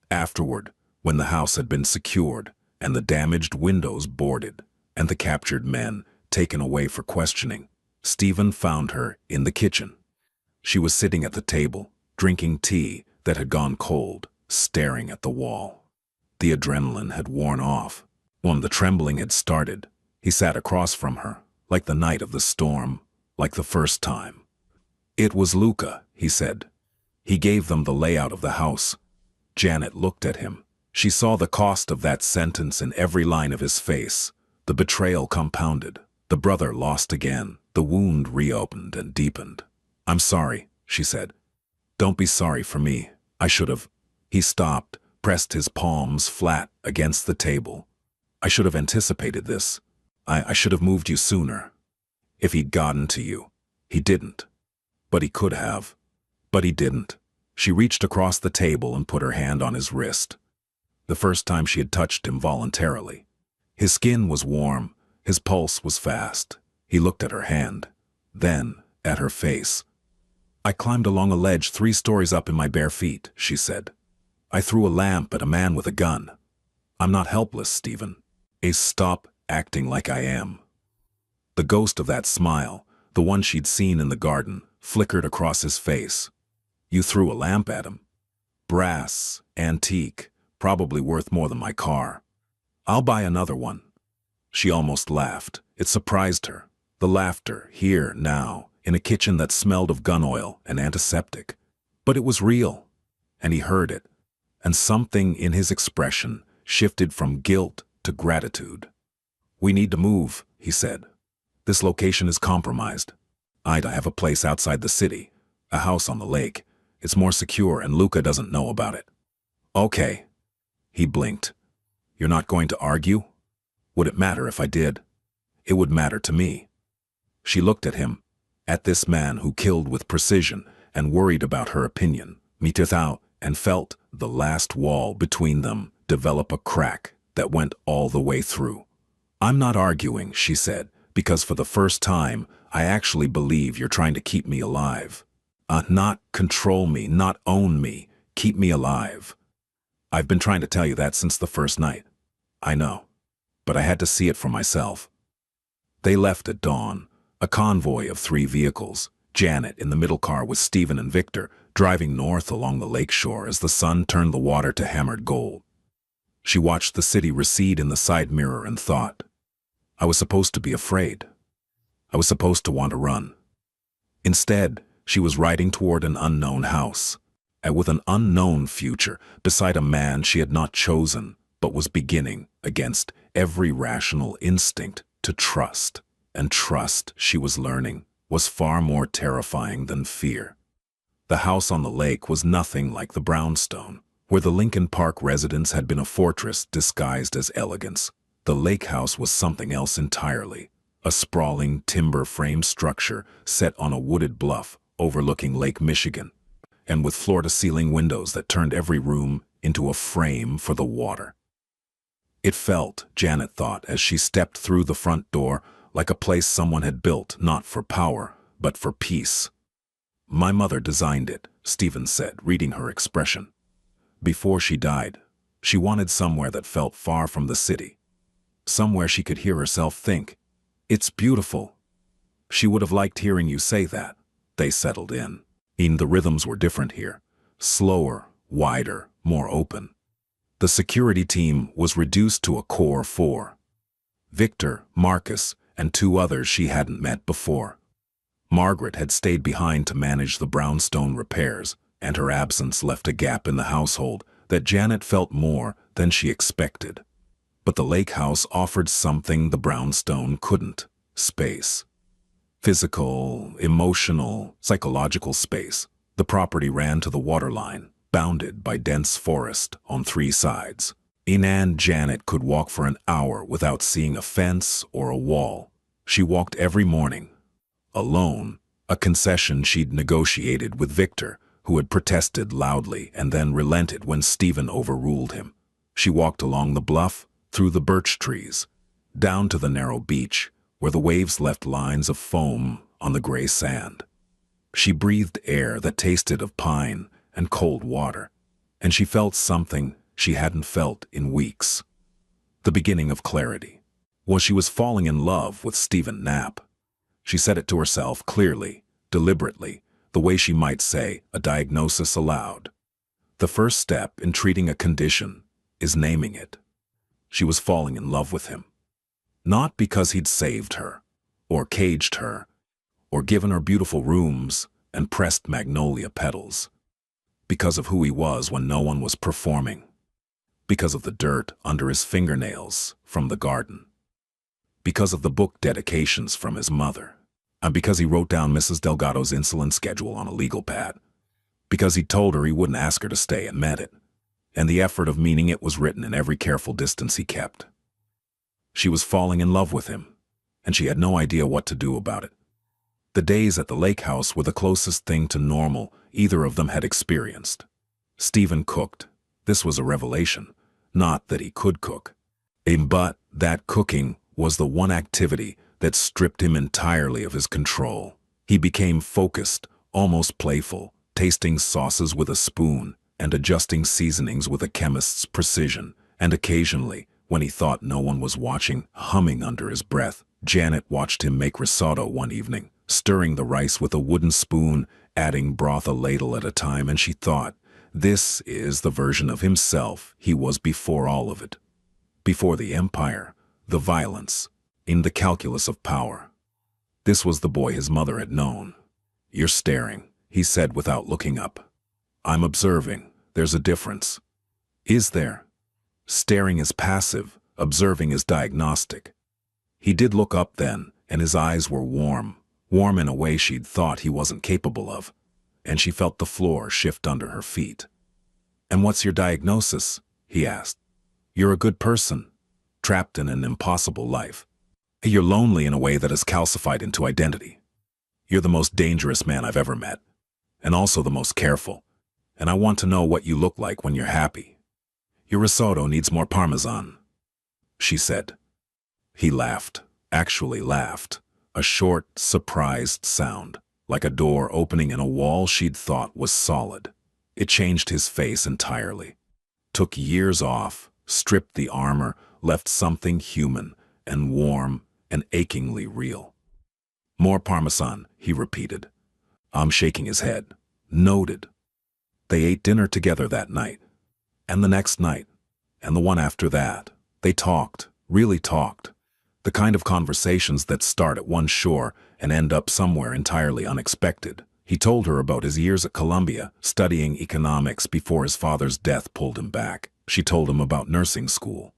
Afterward, when the house had been secured, and the damaged windows boarded, and the captured men taken away for questioning, Stephen found her in the kitchen. She was sitting at the table, drinking tea that had gone cold, staring at the wall. The adrenaline had worn off. When the trembling had started, he sat across from her, like the night of the storm, like the first time. "It was Luca," he said. "He gave them the layout of the house." Janet looked at him. She saw the cost of that sentence in every line of his face. The betrayal compounded. The brother lost again. The wound reopened and deepened. "I'm sorry," she said. "Don't be sorry for me. I should have." He stopped, pressed his palms flat against the table. "I should have anticipated this. I should have moved you sooner. If he'd gotten to you. He didn't. But he could have. But he didn't." She reached across the table and put her hand on his wrist. The first time she had touched him voluntarily. His skin was warm. His pulse was fast. He looked at her hand. Then, at her face. "I climbed along a ledge 3 stories up in my bare feet," she said. "I threw a lamp at a man with a gun. I'm not helpless, Stephen. Stop acting like I am." The ghost of that smile, the one she'd seen in the garden, flickered across his face. "You threw a lamp at him? Brass, antique, probably worth more than my car. I'll buy another one." She almost laughed. It surprised her. The laughter, here, now, in a kitchen that smelled of gun oil and antiseptic. But it was real, and he heard it. And something in his expression shifted from guilt to gratitude. "We need to move," he said. "This location is compromised. I have a place outside the city, a house on the lake. It's more secure and Luca doesn't know about it." "Okay." He blinked. "You're not going to argue?" "Would it matter if I did?" "It would matter to me." She looked at him, at this man who killed with precision and worried about her opinion, and felt the last wall between them develop a crack that went all the way through. "I'm not arguing," she said, "because for the first time, I actually believe you're trying to keep me alive. Not control me, not own me, keep me alive. I've been trying to tell you that since the first night. I know, but I had to see it for myself." They left at dawn, a convoy of 3 vehicles, Janet in the middle car with Stephen and Victor, driving north along the lakeshore as the sun turned the water to hammered gold. She watched the city recede in the side mirror and thought, "I was supposed to be afraid. I was supposed to want to run." Instead, she was riding toward an unknown house, and with an unknown future, beside a man she had not chosen, but was beginning, against every rational instinct, to trust. And trust, she was learning, was far more terrifying than fear. The house on the lake was nothing like the brownstone, where the Lincoln Park residence had been a fortress disguised as elegance. The lake house was something else entirely, a sprawling timber-frame structure set on a wooded bluff overlooking Lake Michigan, and with floor-to-ceiling windows that turned every room into a frame for the water. It felt, Janet thought as she stepped through the front door, like a place someone had built not for power, but for peace. "My mother designed it," Stephen said, reading her expression. "Before she died, she wanted somewhere that felt far from the city. Somewhere she could hear herself think, 'It's beautiful.' She would have liked hearing you say that." They settled in. The rhythms were different here. Slower, wider, more open. The security team was reduced to a core 4. Victor, Marcus, and 2 others she hadn't met before. Margaret had stayed behind to manage the brownstone repairs, and her absence left a gap in the household that Janet felt more than she expected. But the lake house offered something the brownstone couldn't: space. Physical, emotional, psychological space. The property ran to the waterline, bounded by dense forest on 3 sides. Janet could walk for an hour without seeing a fence or a wall. She walked every morning, alone, a concession she'd negotiated with Victor, who had protested loudly and then relented when Stephen overruled him. She walked along the bluff, through the birch trees, down to the narrow beach, where the waves left lines of foam on the gray sand. She breathed air that tasted of pine and cold water, and she felt something she hadn't felt in weeks. The beginning of clarity. She was falling in love with Stephen Knapp. She said it to herself clearly, deliberately, the way she might say a diagnosis aloud. The first step in treating a condition is naming it. She was falling in love with him. Not because he'd saved her, or caged her, or given her beautiful rooms and pressed magnolia petals. Because of who he was when no one was performing. Because of the dirt under his fingernails from the garden. Because of the book dedications from his mother. And because he wrote down Mrs. Delgado's insulin schedule on a legal pad. Because he told her he wouldn't ask her to stay and meant it. And the effort of meaning it was written in every careful distance he kept. She was falling in love with him, and she had no idea what to do about it. The days at the lake house were the closest thing to normal either of them had experienced. Stephen cooked. This was a revelation. Not that he could cook. But that cooking was the one activity that stripped him entirely of his control. He became focused, almost playful, tasting sauces with a spoon and adjusting seasonings with a chemist's precision, and occasionally, when he thought no one was watching, humming under his breath. Janet watched him make risotto one evening, stirring the rice with a wooden spoon, adding broth a ladle at a time, and she thought, this is the version of himself he was before all of it. Before the empire, the violence, in the calculus of power. This was the boy his mother had known. You're staring, he said without looking up. I'm observing. There's a difference. Is there? Staring is passive, observing is diagnostic. He did look up then, and his eyes were warm in a way she'd thought he wasn't capable of, and she felt the floor shift under her feet. And what's your diagnosis? He asked. You're a good person, trapped in an impossible life. You're lonely in a way that is calcified into identity. You're the most dangerous man I've ever met, and also the most careful, and I want to know what you look like when you're happy. Your risotto needs more parmesan, she said. He laughed, actually laughed, a short, surprised sound, like a door opening in a wall she'd thought was solid. It changed his face entirely. Took years off, stripped the armor, left something human and warm and achingly real. More parmesan, he repeated. I'm shaking his head. Noted. They ate dinner together that night, and the next night, and the one after that. They talked, really talked. The kind of conversations that start at one shore and end up somewhere entirely unexpected. He told her about his years at Columbia, studying economics before his father's death pulled him back. She told him about nursing school.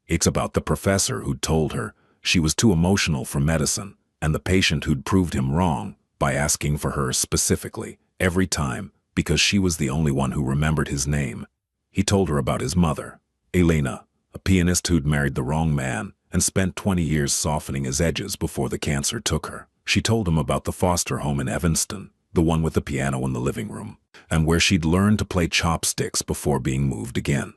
It's about the professor who'd told her she was too emotional for medicine, and the patient who'd proved him wrong by asking for her specifically, every time, because she was the only one who remembered his name. He told her about his mother, Elena, a pianist who'd married the wrong man and spent 20 years softening his edges before the cancer took her. She told him about the foster home in Evanston, the one with the piano in the living room, and where she'd learned to play chopsticks before being moved again.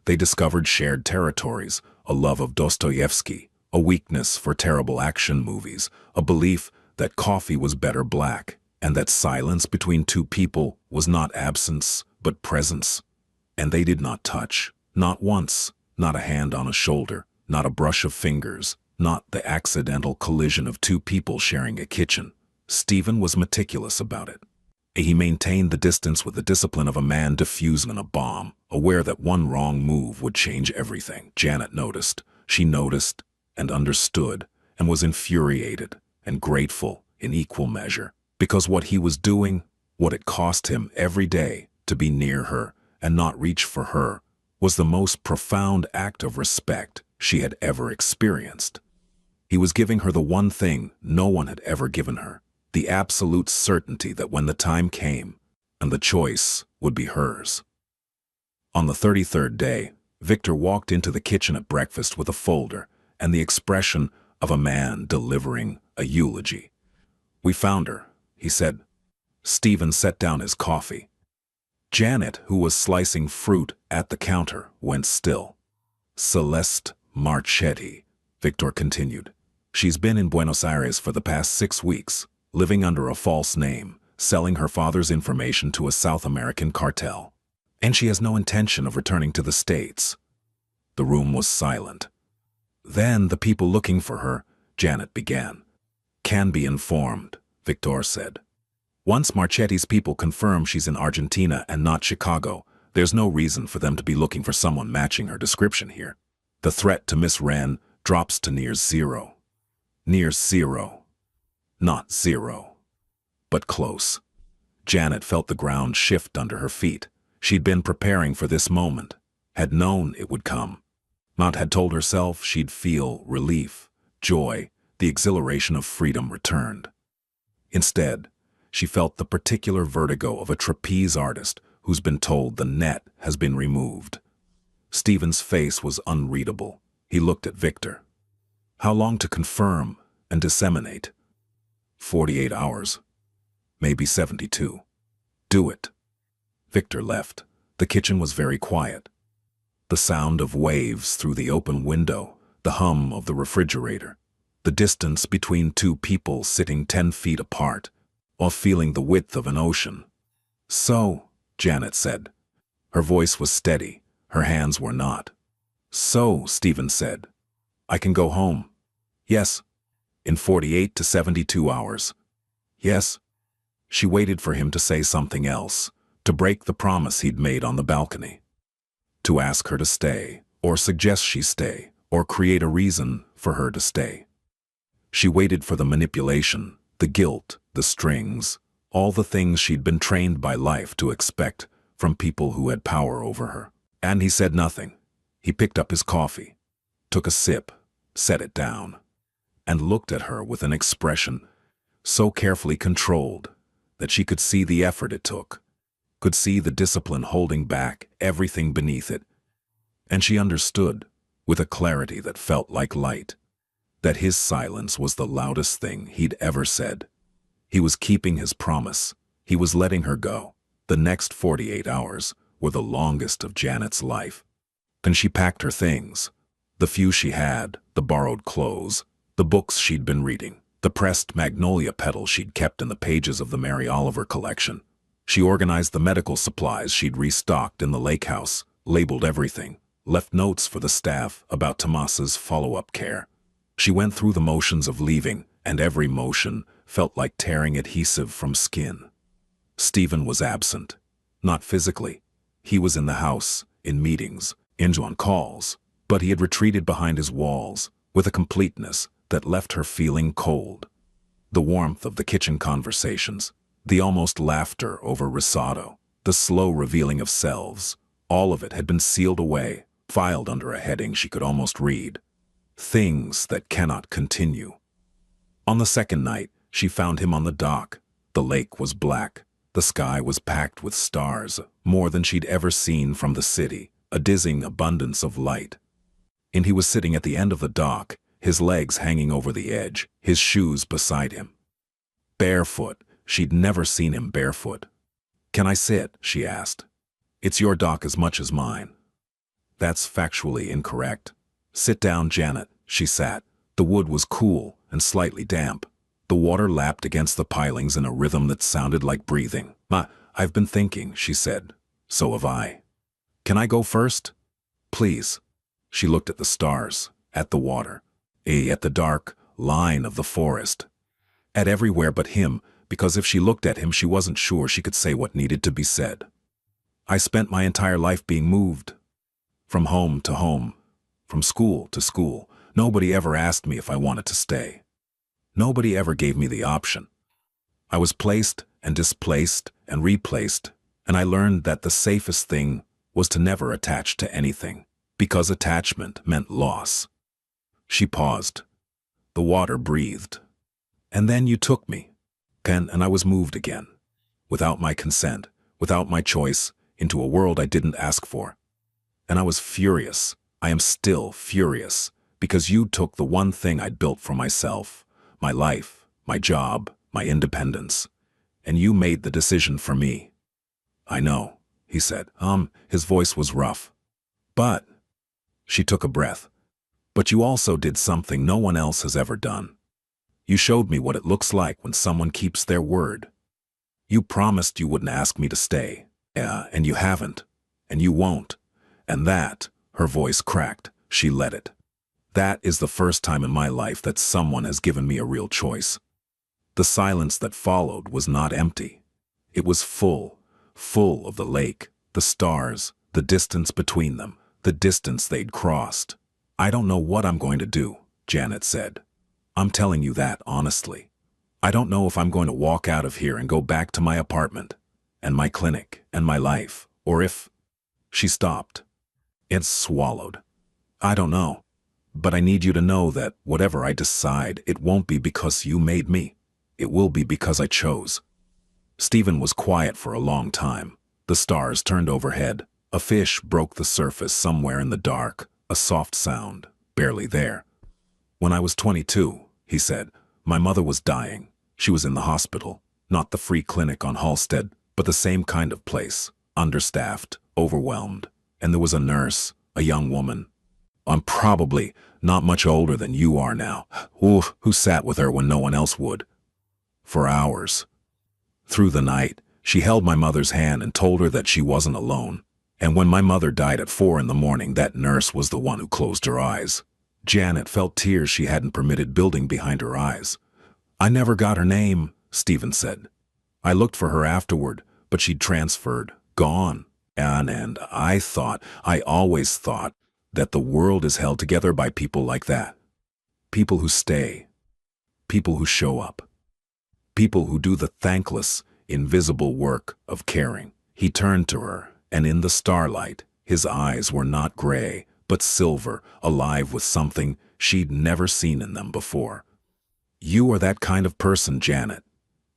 They discovered shared territories, a love of Dostoevsky, a weakness for terrible action movies, a belief that coffee was better black, and that silence between two people was not absence, but presence. And they did not touch, not once, not a hand on a shoulder, not a brush of fingers, not the accidental collision of two people sharing a kitchen. Stephen was meticulous about it. He maintained the distance with the discipline of a man defusing a bomb, aware that one wrong move would change everything. Janet noticed. She noticed and understood and was infuriated and grateful in equal measure, because what he was doing, what it cost him every day to be near her and not reach for her, was the most profound act of respect she had ever experienced. He was giving her the one thing no one had ever given her, the absolute certainty that when the time came, and the choice would be hers. On the 33rd day, Victor walked into the kitchen at breakfast with a folder and the expression of a man delivering a eulogy. We found her, he said. Stephen set down his coffee. Janet, who was slicing fruit at the counter, went still. Celeste Marchetti, Victor continued. She's been in Buenos Aires for the past 6 weeks, living under a false name, selling her father's information to a South American cartel. And she has no intention of returning to the States. The room was silent. Then the people looking for her, Janet began. Can be informed, Victor said. Once Marchetti's people confirm she's in Argentina and not Chicago, there's no reason for them to be looking for someone matching her description here. The threat to Miss Wren drops to near zero. Near zero. Not zero. But close. Janet felt the ground shift under her feet. She'd been preparing for this moment, had known it would come. Mount had told herself she'd feel relief, joy, the exhilaration of freedom returned. Instead, she felt the particular vertigo of a trapeze artist who's been told the net has been removed. Stephen's face was unreadable. He looked at Victor. How long to confirm and disseminate? 48 hours. Maybe 72. Do it. Victor left. The kitchen was very quiet. The sound of waves through the open window, the hum of the refrigerator, the distance between two people sitting 10 feet apart, while feeling the width of an ocean. So, Janet said. Her voice was steady, her hands were not. So, Stephen said, I can go home. Yes. In 48 to 72 hours. Yes. She waited for him to say something else, to break the promise he'd made on the balcony. To ask her to stay, or suggest she stay, or create a reason for her to stay. She waited for the manipulation, the guilt, the strings, all the things she'd been trained by life to expect from people who had power over her. And he said nothing. He picked up his coffee, took a sip, set it down, and looked at her with an expression so carefully controlled that she could see the effort it took, could see the discipline holding back everything beneath it. And she understood, with a clarity that felt like light, that his silence was the loudest thing he'd ever said. He was keeping his promise. He was letting her go. The next 48 hours were the longest of Janet's life. Then she packed her things, the few she had, the borrowed clothes, the books she'd been reading, the pressed magnolia petals she'd kept in the pages of the Mary Oliver collection. She organized the medical supplies she'd restocked in the lake house, labeled everything, left notes for the staff about Tomas's follow-up care. She went through the motions of leaving, and every motion felt like tearing adhesive from skin. Stephen was absent. Not physically. He was in the house, in meetings, on calls, but he had retreated behind his walls with a completeness that left her feeling cold. The warmth of the kitchen conversations, the almost laughter over risotto, the slow revealing of selves, all of it had been sealed away, filed under a heading she could almost read. Things that cannot continue. On the second night, she found him on the dock. The lake was black. The sky was packed with stars, more than she'd ever seen from the city, a dizzying abundance of light. And he was sitting at the end of the dock, his legs hanging over the edge, his shoes beside him. Barefoot. She'd never seen him barefoot. Can I sit? She asked. It's your dock as much as mine. That's factually incorrect. Sit down, Janet. She sat. The wood was cool and slightly damp. The water lapped against the pilings in a rhythm that sounded like breathing. I've been thinking, she said. So have I. Can I go first? Please. She looked at the stars, at the water, at the dark line of the forest, at everywhere but him, because if she looked at him she wasn't sure she could say what needed to be said. I spent my entire life being moved. From home to home, from school to school. Nobody ever asked me if I wanted to stay. Nobody ever gave me the option. I was placed and displaced and replaced, and I learned that the safest thing was to never attach to anything, because attachment meant loss. She paused. The water breathed. And then you took me, and I was moved again, without my consent, without my choice, into a world I didn't ask for. And I was furious. I am still furious, because you took the one thing I'd built for myself, my life, my job, my independence, and you made the decision for me. I know, he said. His voice was rough. But, She took a breath. But you also did something no one else has ever done. You showed me what it looks like when someone keeps their word. You promised you wouldn't ask me to stay. Yeah, and you haven't. And you won't. And that, her voice cracked, she let it. That is the first time in my life that someone has given me a real choice. The silence that followed was not empty. It was full of the lake, the stars, the distance between them, the distance they'd crossed. I don't know what I'm going to do, Janet said. I'm telling you that honestly. I don't know if I'm going to walk out of here and go back to my apartment, and my clinic, and my life, or if... She stopped. It swallowed. I don't know. But I need you to know that whatever I decide, it won't be because you made me. It will be because I chose. Stephen was quiet for a long time. The stars turned overhead. A fish broke the surface somewhere in the dark, a soft sound, barely there. When I was 22, he said, my mother was dying. She was in the hospital, not the free clinic on Halsted, but the same kind of place, understaffed, overwhelmed. And there was a nurse, a young woman. I'm probably not much older than you are now, who sat with her when no one else would. For hours. Through the night, she held my mother's hand and told her that she wasn't alone. And when my mother died at 4 a.m, that nurse was the one who closed her eyes. Janet felt tears she hadn't permitted building behind her eyes. I never got her name, Stephen said. I looked for her afterward, but she'd transferred, gone. And I always thought, that the world is held together by people like that. People who stay. People who show up. People who do the thankless, invisible work of caring. He turned to her, and in the starlight, his eyes were not gray, but silver, alive with something she'd never seen in them before. You are that kind of person, Janet.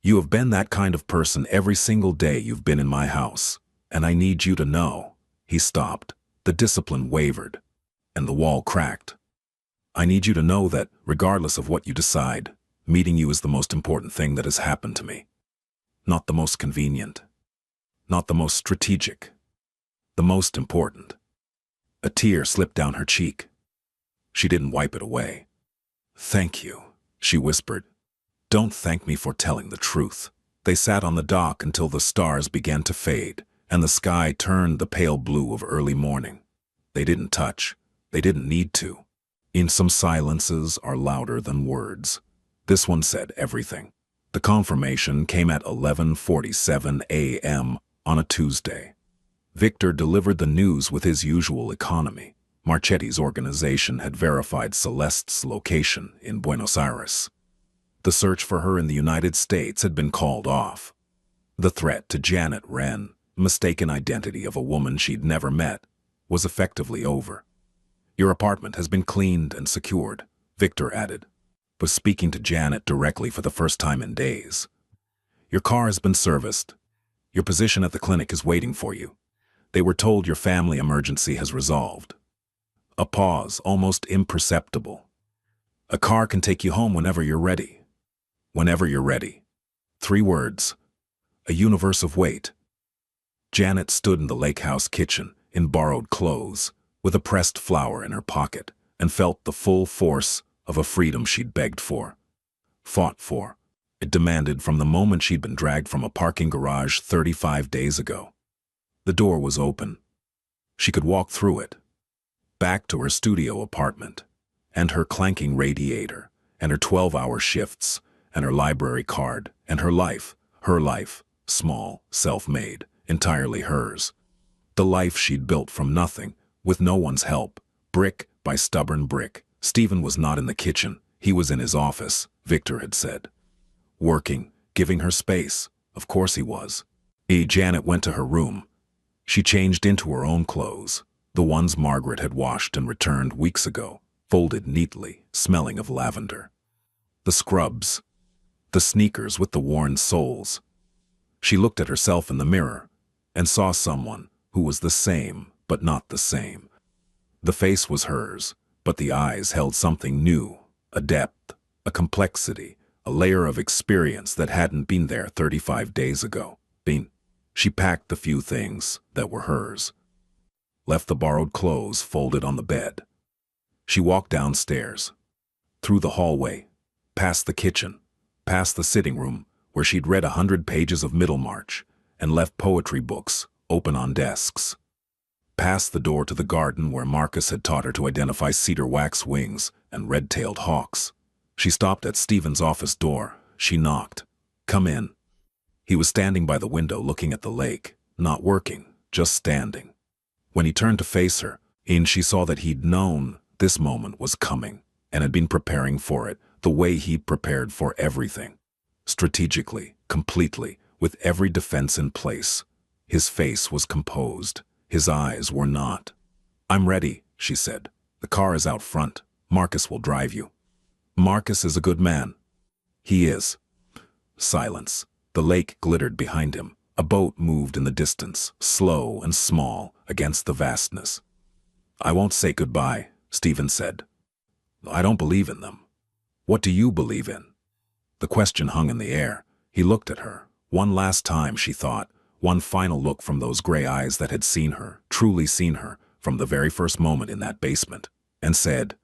You have been that kind of person every single day you've been in my house. And I need you to know. He stopped. The discipline wavered. And the wall cracked. I need you to know that, regardless of what you decide, meeting you is the most important thing that has happened to me. Not the most convenient. Not the most strategic. The most important. A tear slipped down her cheek. She didn't wipe it away. Thank you, she whispered. Don't thank me for telling the truth. They sat on the dock until the stars began to fade, and the sky turned the pale blue of early morning. They didn't touch. They didn't need to. In some silences are louder than words. This one said everything. The confirmation came at 11:47 a.m. on a Tuesday. Victor delivered the news with his usual economy. Marchetti's organization had verified Celeste's location in Buenos Aires. The search for her in the United States had been called off. The threat to Janet Wren, mistaken identity of a woman she'd never met, was effectively over. Your apartment has been cleaned and secured, Victor added, was speaking to Janet directly for the first time in days. Your car has been serviced. Your position at the clinic is waiting for you. They were told your family emergency has resolved. A pause, almost imperceptible. A car can take you home whenever you're ready. Whenever you're ready. 3 words. A universe of wait. Janet stood in the lake house kitchen, in borrowed clothes, with a pressed flower in her pocket, and felt the full force of a freedom she'd begged for, fought for. It demanded from the moment she'd been dragged from a parking garage 35 days ago. The door was open. She could walk through it, back to her studio apartment, and her clanking radiator, and her 12-hour shifts, and her library card, and her life, small, self-made, entirely hers. The life she'd built from nothing, with no one's help, brick by stubborn brick. Stephen was not in the kitchen. He was in his office, Victor had said. Working, giving her space. Of course he was. Janet went to her room. She changed into her own clothes, the ones Margaret had washed and returned weeks ago, folded neatly, smelling of lavender. The scrubs, the sneakers with the worn soles. She looked at herself in the mirror and saw someone who was the same, but not the same. The face was hers, but the eyes held something new, a depth, a complexity, a layer of experience that hadn't been there 35 days ago. She packed the few things that were hers. left the borrowed clothes folded on the bed. She walked downstairs, through the hallway, past the kitchen, past the sitting room where she'd read 100 pages of Middlemarch and left poetry books open on desks, past the door to the garden where Marcus had taught her to identify cedar waxwings and red-tailed hawks. She stopped at Stephen's office door. She knocked. "Come in." He was standing by the window looking at the lake, not working, just standing. When he turned to face her, she saw that he'd known this moment was coming and had been preparing for it the way he'd prepared for everything. Strategically, completely, with every defense in place. His face was composed. His eyes were not. "I'm ready," she said. "The car is out front. Marcus will drive you." "Marcus is a good man." "He is." Silence. The lake glittered behind him. A boat moved in the distance, slow and small, against the vastness. "I won't say goodbye," Stephen said. "I don't believe in them." "What do you believe in?" The question hung in the air. He looked at her. One last time, she thought. One final look from those gray eyes that had seen her, truly seen her, from the very first moment in that basement, and said,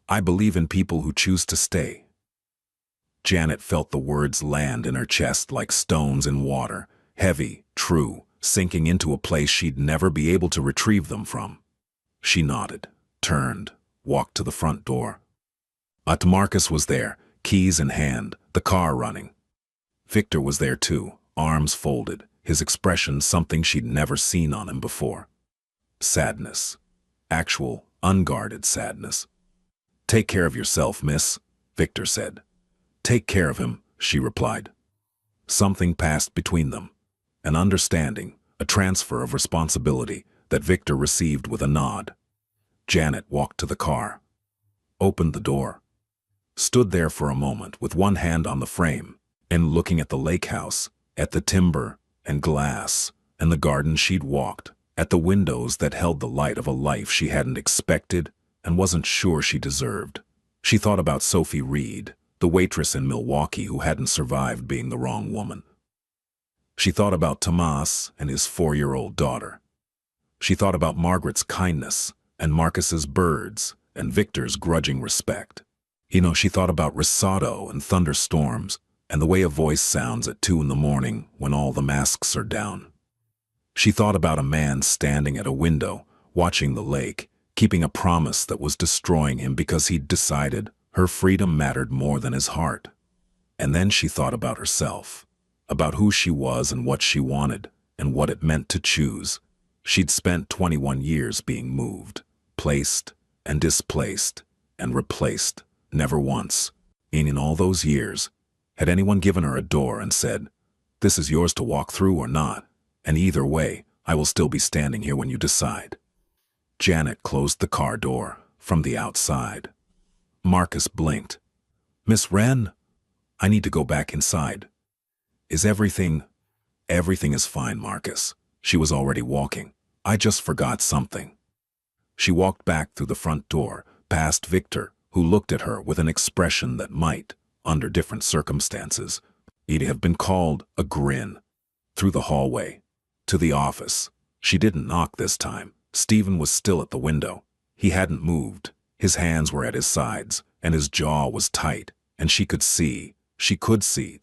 "I believe in people who choose to stay." Janet felt the words land in her chest like stones in water, heavy, true, sinking into a place she'd never be able to retrieve them from. She nodded, turned, walked to the front door. Marcus was there, keys in hand, the car running. Victor was there too, arms folded, his expression something she'd never seen on him before. Sadness. Actual, unguarded sadness. "Take care of yourself, miss," Victor said. "Take care of him," she replied. Something passed between them. An understanding, a transfer of responsibility that Victor received with a nod. Janet walked to the car, opened the door, stood there for a moment with one hand on the frame and looking at the lake house, at the timber and glass and the garden she'd walked, at the windows that held the light of a life she hadn't expected and wasn't sure she deserved. She thought about Sophie Reed, the waitress in Milwaukee who hadn't survived being the wrong woman. She thought about Tomas and his 4-year-old daughter. She thought about Margaret's kindness and Marcus's birds and Victor's grudging respect. She thought about risotto and thunderstorms and the way a voice sounds at 2 in the morning when all the masks are down. She thought about a man standing at a window, watching the lake, keeping a promise that was destroying him because he'd decided her freedom mattered more than his heart. And then she thought about herself, about who she was and what she wanted, and what it meant to choose. She'd spent 21 years being moved, placed, and displaced, and replaced, never once, in all those years, had anyone given her a door and said, "This is yours to walk through or not, and either way, I will still be standing here when you decide." Janet closed the car door from the outside. Marcus blinked. "Miss Wren, I need to go back inside." "Is everything—" "Everything is fine, Marcus." She was already walking. "I just forgot something." She walked back through the front door, past Victor, who looked at her with an expression that might, under different circumstances, he'd have been called a grin. Through the hallway, to the office. She didn't knock this time. Stephen was still at the window. He hadn't moved. His hands were at his sides, and his jaw was tight, and she could see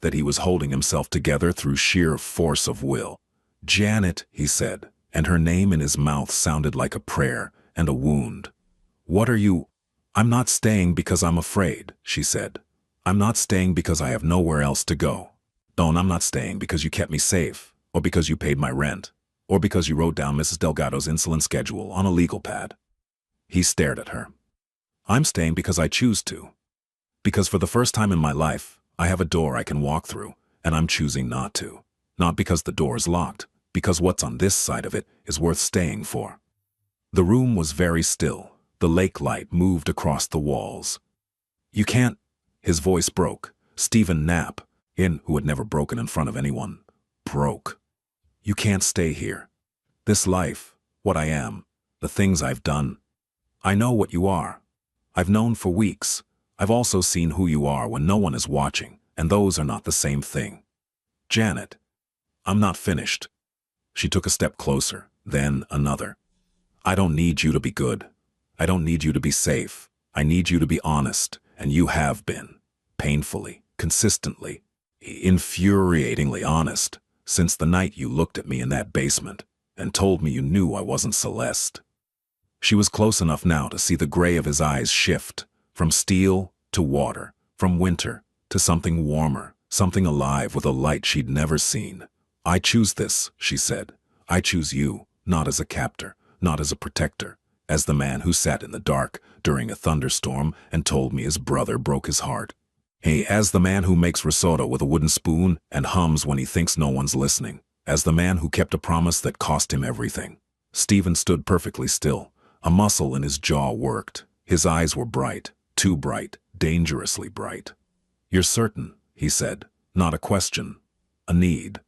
that he was holding himself together through sheer force of will. "Janet," he said, and her name in his mouth sounded like a prayer and a wound. "What are you—" "I'm not staying because I'm afraid," she said. "I'm not staying because I have nowhere else to go. No, and I'm not staying because you kept me safe, or because you paid my rent, or because you wrote down Mrs. Delgado's insulin schedule on a legal pad." He stared at her. "I'm staying because I choose to. Because for the first time in my life, I have a door I can walk through, and I'm choosing not to. Not because the door is locked, because what's on this side of it is worth staying for." The room was very still. The lake light moved across the walls. "You can't—" His voice broke. Stephen Knapp, who had never broken in front of anyone, broke. "You can't stay here. This life, what I am, the things I've done. I know what you are. I've known for weeks. I've also seen who you are when no one is watching, and those are not the same thing. Janet, I'm not finished." She took a step closer, then another. I don't need you to be good. I don't need you to be safe. I need you to be honest, and you have been. Painfully, consistently, infuriatingly honest, since the night you looked at me in that basement and told me you knew I wasn't Celeste. She was close enough now to see the gray of his eyes shift, from steel to water, from winter to something warmer, something alive with a light she'd never seen. I choose this, she said. I choose you, not as a captor, not as a protector, as the man who sat in the dark during a thunderstorm and told me his brother broke his heart. Hey, as the man who makes risotto with a wooden spoon and hums when he thinks no one's listening, as the man who kept a promise that cost him everything. Stephen stood perfectly still. A muscle in his jaw worked. His eyes were bright, too bright, dangerously bright. You're certain, he said, not a question, a need.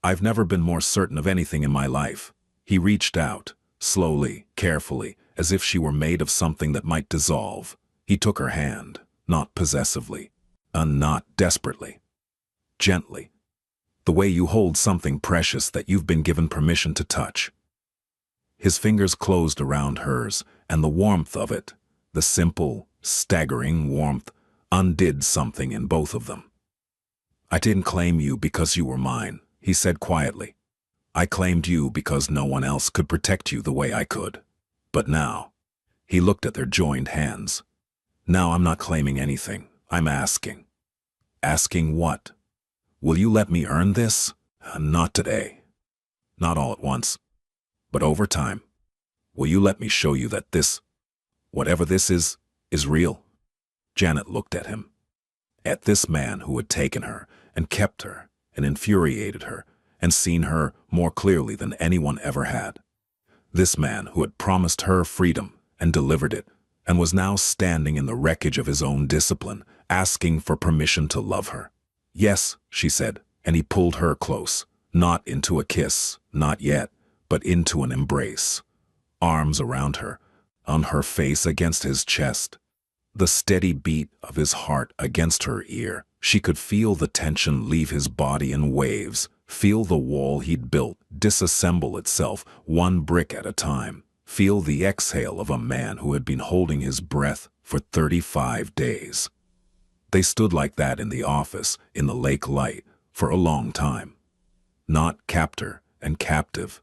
I've never been more certain of anything in my life. He reached out, slowly, carefully, as if she were made of something that might dissolve. He took her hand, not possessively, not desperately. Gently. The way you hold something precious that you've been given permission to touch. His fingers closed around hers, and the warmth of it, the simple, staggering warmth, undid something in both of them. I didn't claim you because you were mine, he said quietly. I claimed you because no one else could protect you the way I could. But now, he looked at their joined hands. Now I'm not claiming anything. I'm asking. Asking what? Will you let me earn this? Not today. Not all at once. But over time. Will you let me show you that this, whatever this is real? Janet looked at him. At this man who had taken her and kept her and infuriated her and seen her more clearly than anyone ever had. This man who had promised her freedom and delivered it and was now standing in the wreckage of his own discipline, asking for permission to love her. Yes, she said, and he pulled her close, not into a kiss, not yet, but into an embrace. Arms around her, on her face against his chest. The steady beat of his heart against her ear. She could feel the tension leave his body in waves, feel the wall he'd built disassemble itself one brick at a time, feel the exhale of a man who had been holding his breath for 35 days. They stood like that in the office, in the lake light, for a long time. Not captor and captive.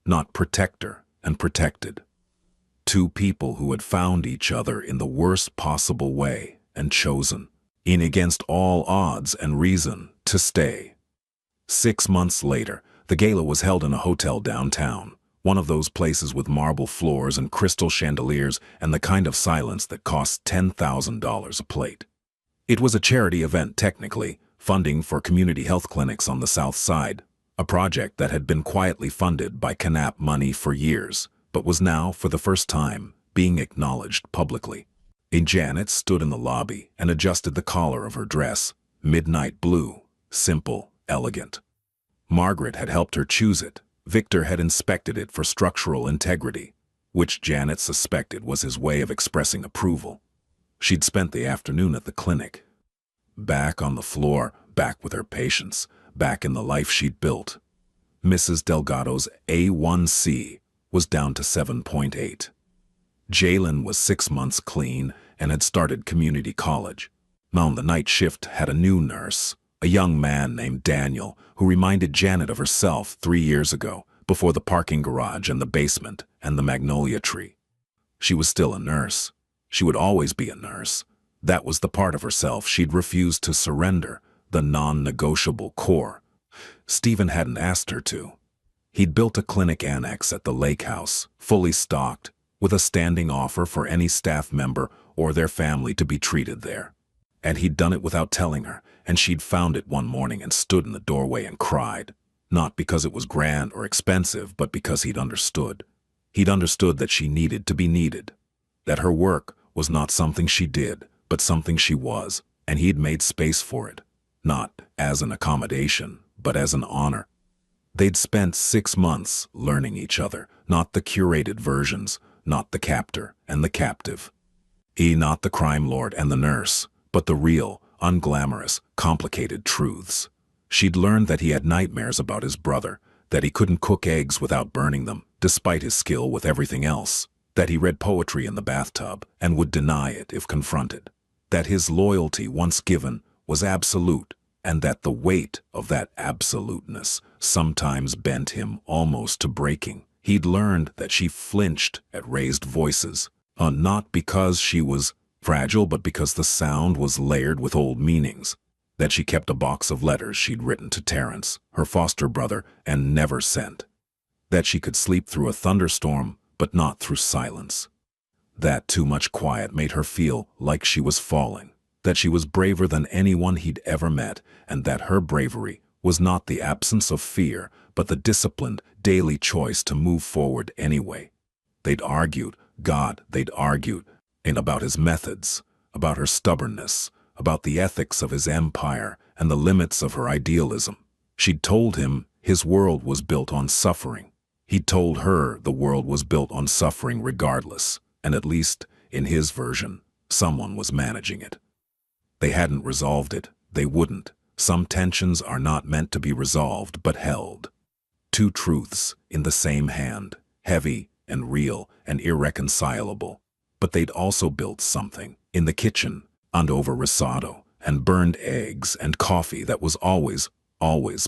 Not protector and protected. Two people who had found each other in the worst possible way and chosen, in against all odds and reason, to stay. 6 months later, the gala was held in a hotel downtown, one of those places with marble floors and crystal chandeliers and the kind of silence that costs $10,000 a plate. It was a charity event technically, funding for community health clinics on the South Side, a project that had been quietly funded by CANAP money for years, but was now, for the first time, being acknowledged publicly. Janet stood in the lobby and adjusted the collar of her dress, midnight blue, simple, elegant. Margaret had helped her choose it. Victor had inspected it for structural integrity, which Janet suspected was his way of expressing approval. She'd spent the afternoon at the clinic. Back on the floor, back with her patients, back in the life she'd built. Mrs. Delgado's A1C was down to 7.8. Jalen was 6 months clean and had started community college. On the night shift had a new nurse, a young man named Daniel, who reminded Janet of herself 3 years ago, before the parking garage and the basement and the magnolia tree. She was still a nurse. She would always be a nurse. That was the part of herself she'd refused to surrender, the non-negotiable core. Stephen hadn't asked her to. He'd built a clinic annex at the lake house, fully stocked, with a standing offer for any staff member or their family to be treated there. And he'd done it without telling her, and she'd found it one morning and stood in the doorway and cried. Not because it was grand or expensive, but because he'd understood. He'd understood that she needed to be needed. That her work was not something she did, but something she was, and he'd made space for it. Not as an accommodation, but as an honor. They'd spent 6 months learning each other, not the curated versions, not the captor and the captive. Not the crime lord and the nurse, but the real, unglamorous, complicated truths. She'd learned that he had nightmares about his brother, that he couldn't cook eggs without burning them, despite his skill with everything else, that he read poetry in the bathtub and would deny it if confronted, that his loyalty once given was absolute, and that the weight of that absoluteness sometimes bent him almost to breaking. He'd learned that she flinched at raised voices, not because she was fragile, but because the sound was layered with old meanings, that she kept a box of letters she'd written to Terence, her foster brother, and never sent, that she could sleep through a thunderstorm, but not through silence, that too much quiet made her feel like she was falling, that she was braver than anyone he'd ever met, and that her bravery was not the absence of fear, but the disciplined, daily choice to move forward anyway. They'd argued, they'd argued, and about his methods, about her stubbornness, about the ethics of his empire and the limits of her idealism. She'd told him his world was built on suffering. He'd told her the world was built on suffering regardless, and at least, in his version, someone was managing it. They hadn't resolved it. They wouldn't. Some tensions are not meant to be resolved, but held. Two truths in the same hand, heavy and real and irreconcilable. But they'd also built something in the kitchen, and over risotto and burned eggs and coffee that was always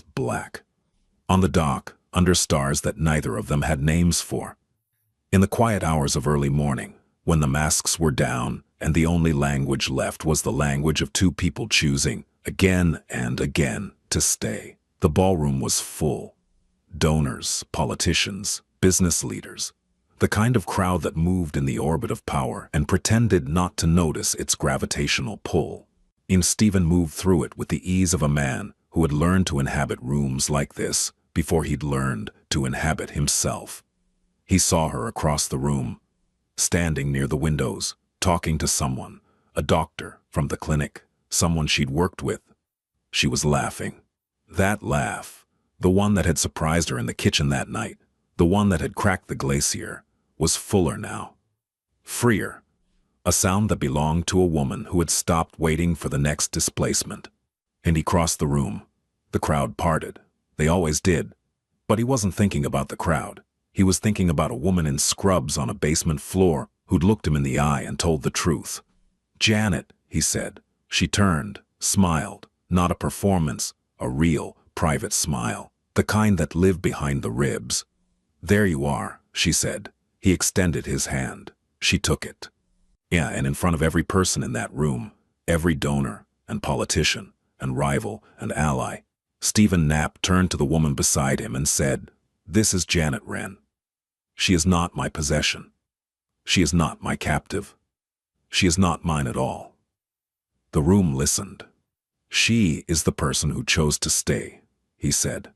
black. On the dock, under stars that neither of them had names for. In the quiet hours of early morning, when the masks were down and the only language left was the language of two people choosing, again and again, to stay. The ballroom was full. Donors, politicians, business leaders. The kind of crowd that moved in the orbit of power and pretended not to notice its gravitational pull. Stephen moved through it with the ease of a man who had learned to inhabit rooms like this before he'd learned to inhabit himself. He saw her across the room, standing near the windows, talking to someone, a doctor from the clinic, someone she'd worked with. She was laughing. That laugh, the one that had surprised her in the kitchen that night, the one that had cracked the glacier, was fuller now. Freer. A sound that belonged to a woman who had stopped waiting for the next displacement. And he crossed the room. The crowd parted. They always did. But he wasn't thinking about the crowd. He was thinking about a woman in scrubs on a basement floor who'd looked him in the eye and told the truth. "Janet," he said. She turned, smiled. Not a performance, a real, private smile. The kind that lived behind the ribs. "There you are," she said. He extended his hand. She took it. Yeah, and in front of every person in that room, every donor and politician and rival and ally, Stephen Knapp turned to the woman beside him and said, "This is Janet Wren. She is not my possession. She is not my captive. She is not mine at all." The room listened. "She is the person who chose to stay," he said.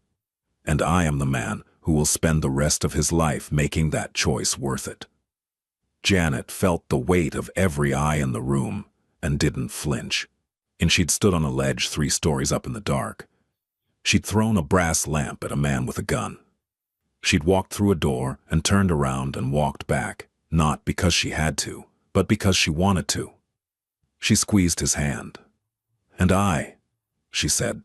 "And I am the man who will spend the rest of his life making that choice worth it." Janet felt the weight of every eye in the room and didn't flinch. And she'd stood on a ledge 3 stories up in the dark. She'd thrown a brass lamp at a man with a gun. She'd walked through a door and turned around and walked back, not because she had to, but because she wanted to. She squeezed his hand. "And I," she said,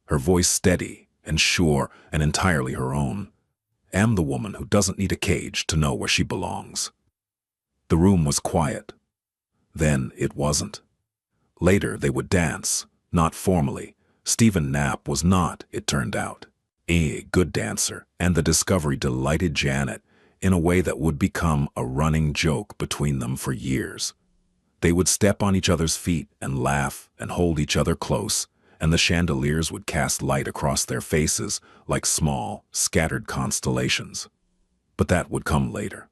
her voice steady and sure and entirely her own, "am the woman who doesn't need a cage to know where she belongs." The room was quiet. Then it wasn't. Later they would dance, not formally. Stephen Knapp was not, it turned out, a good dancer, and the discovery delighted Janet in a way that would become a running joke between them for years. They would step on each other's feet and laugh and hold each other close, and the chandeliers would cast light across their faces like small, scattered constellations. But that would come later.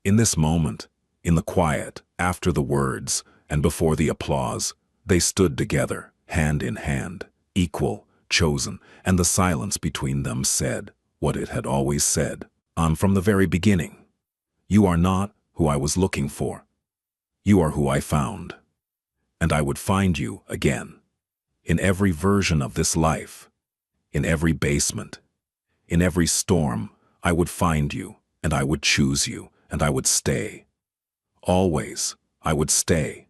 In this moment, in the quiet, after the words, and before the applause, they stood together, hand in hand, equal, chosen, and the silence between them said what it had always said, from the very beginning. "You are not who I was looking for. You are who I found. And I would find you again. In every version of this life. In every basement. In every storm, I would find you, and I would choose you, and I would stay. Always, I would stay.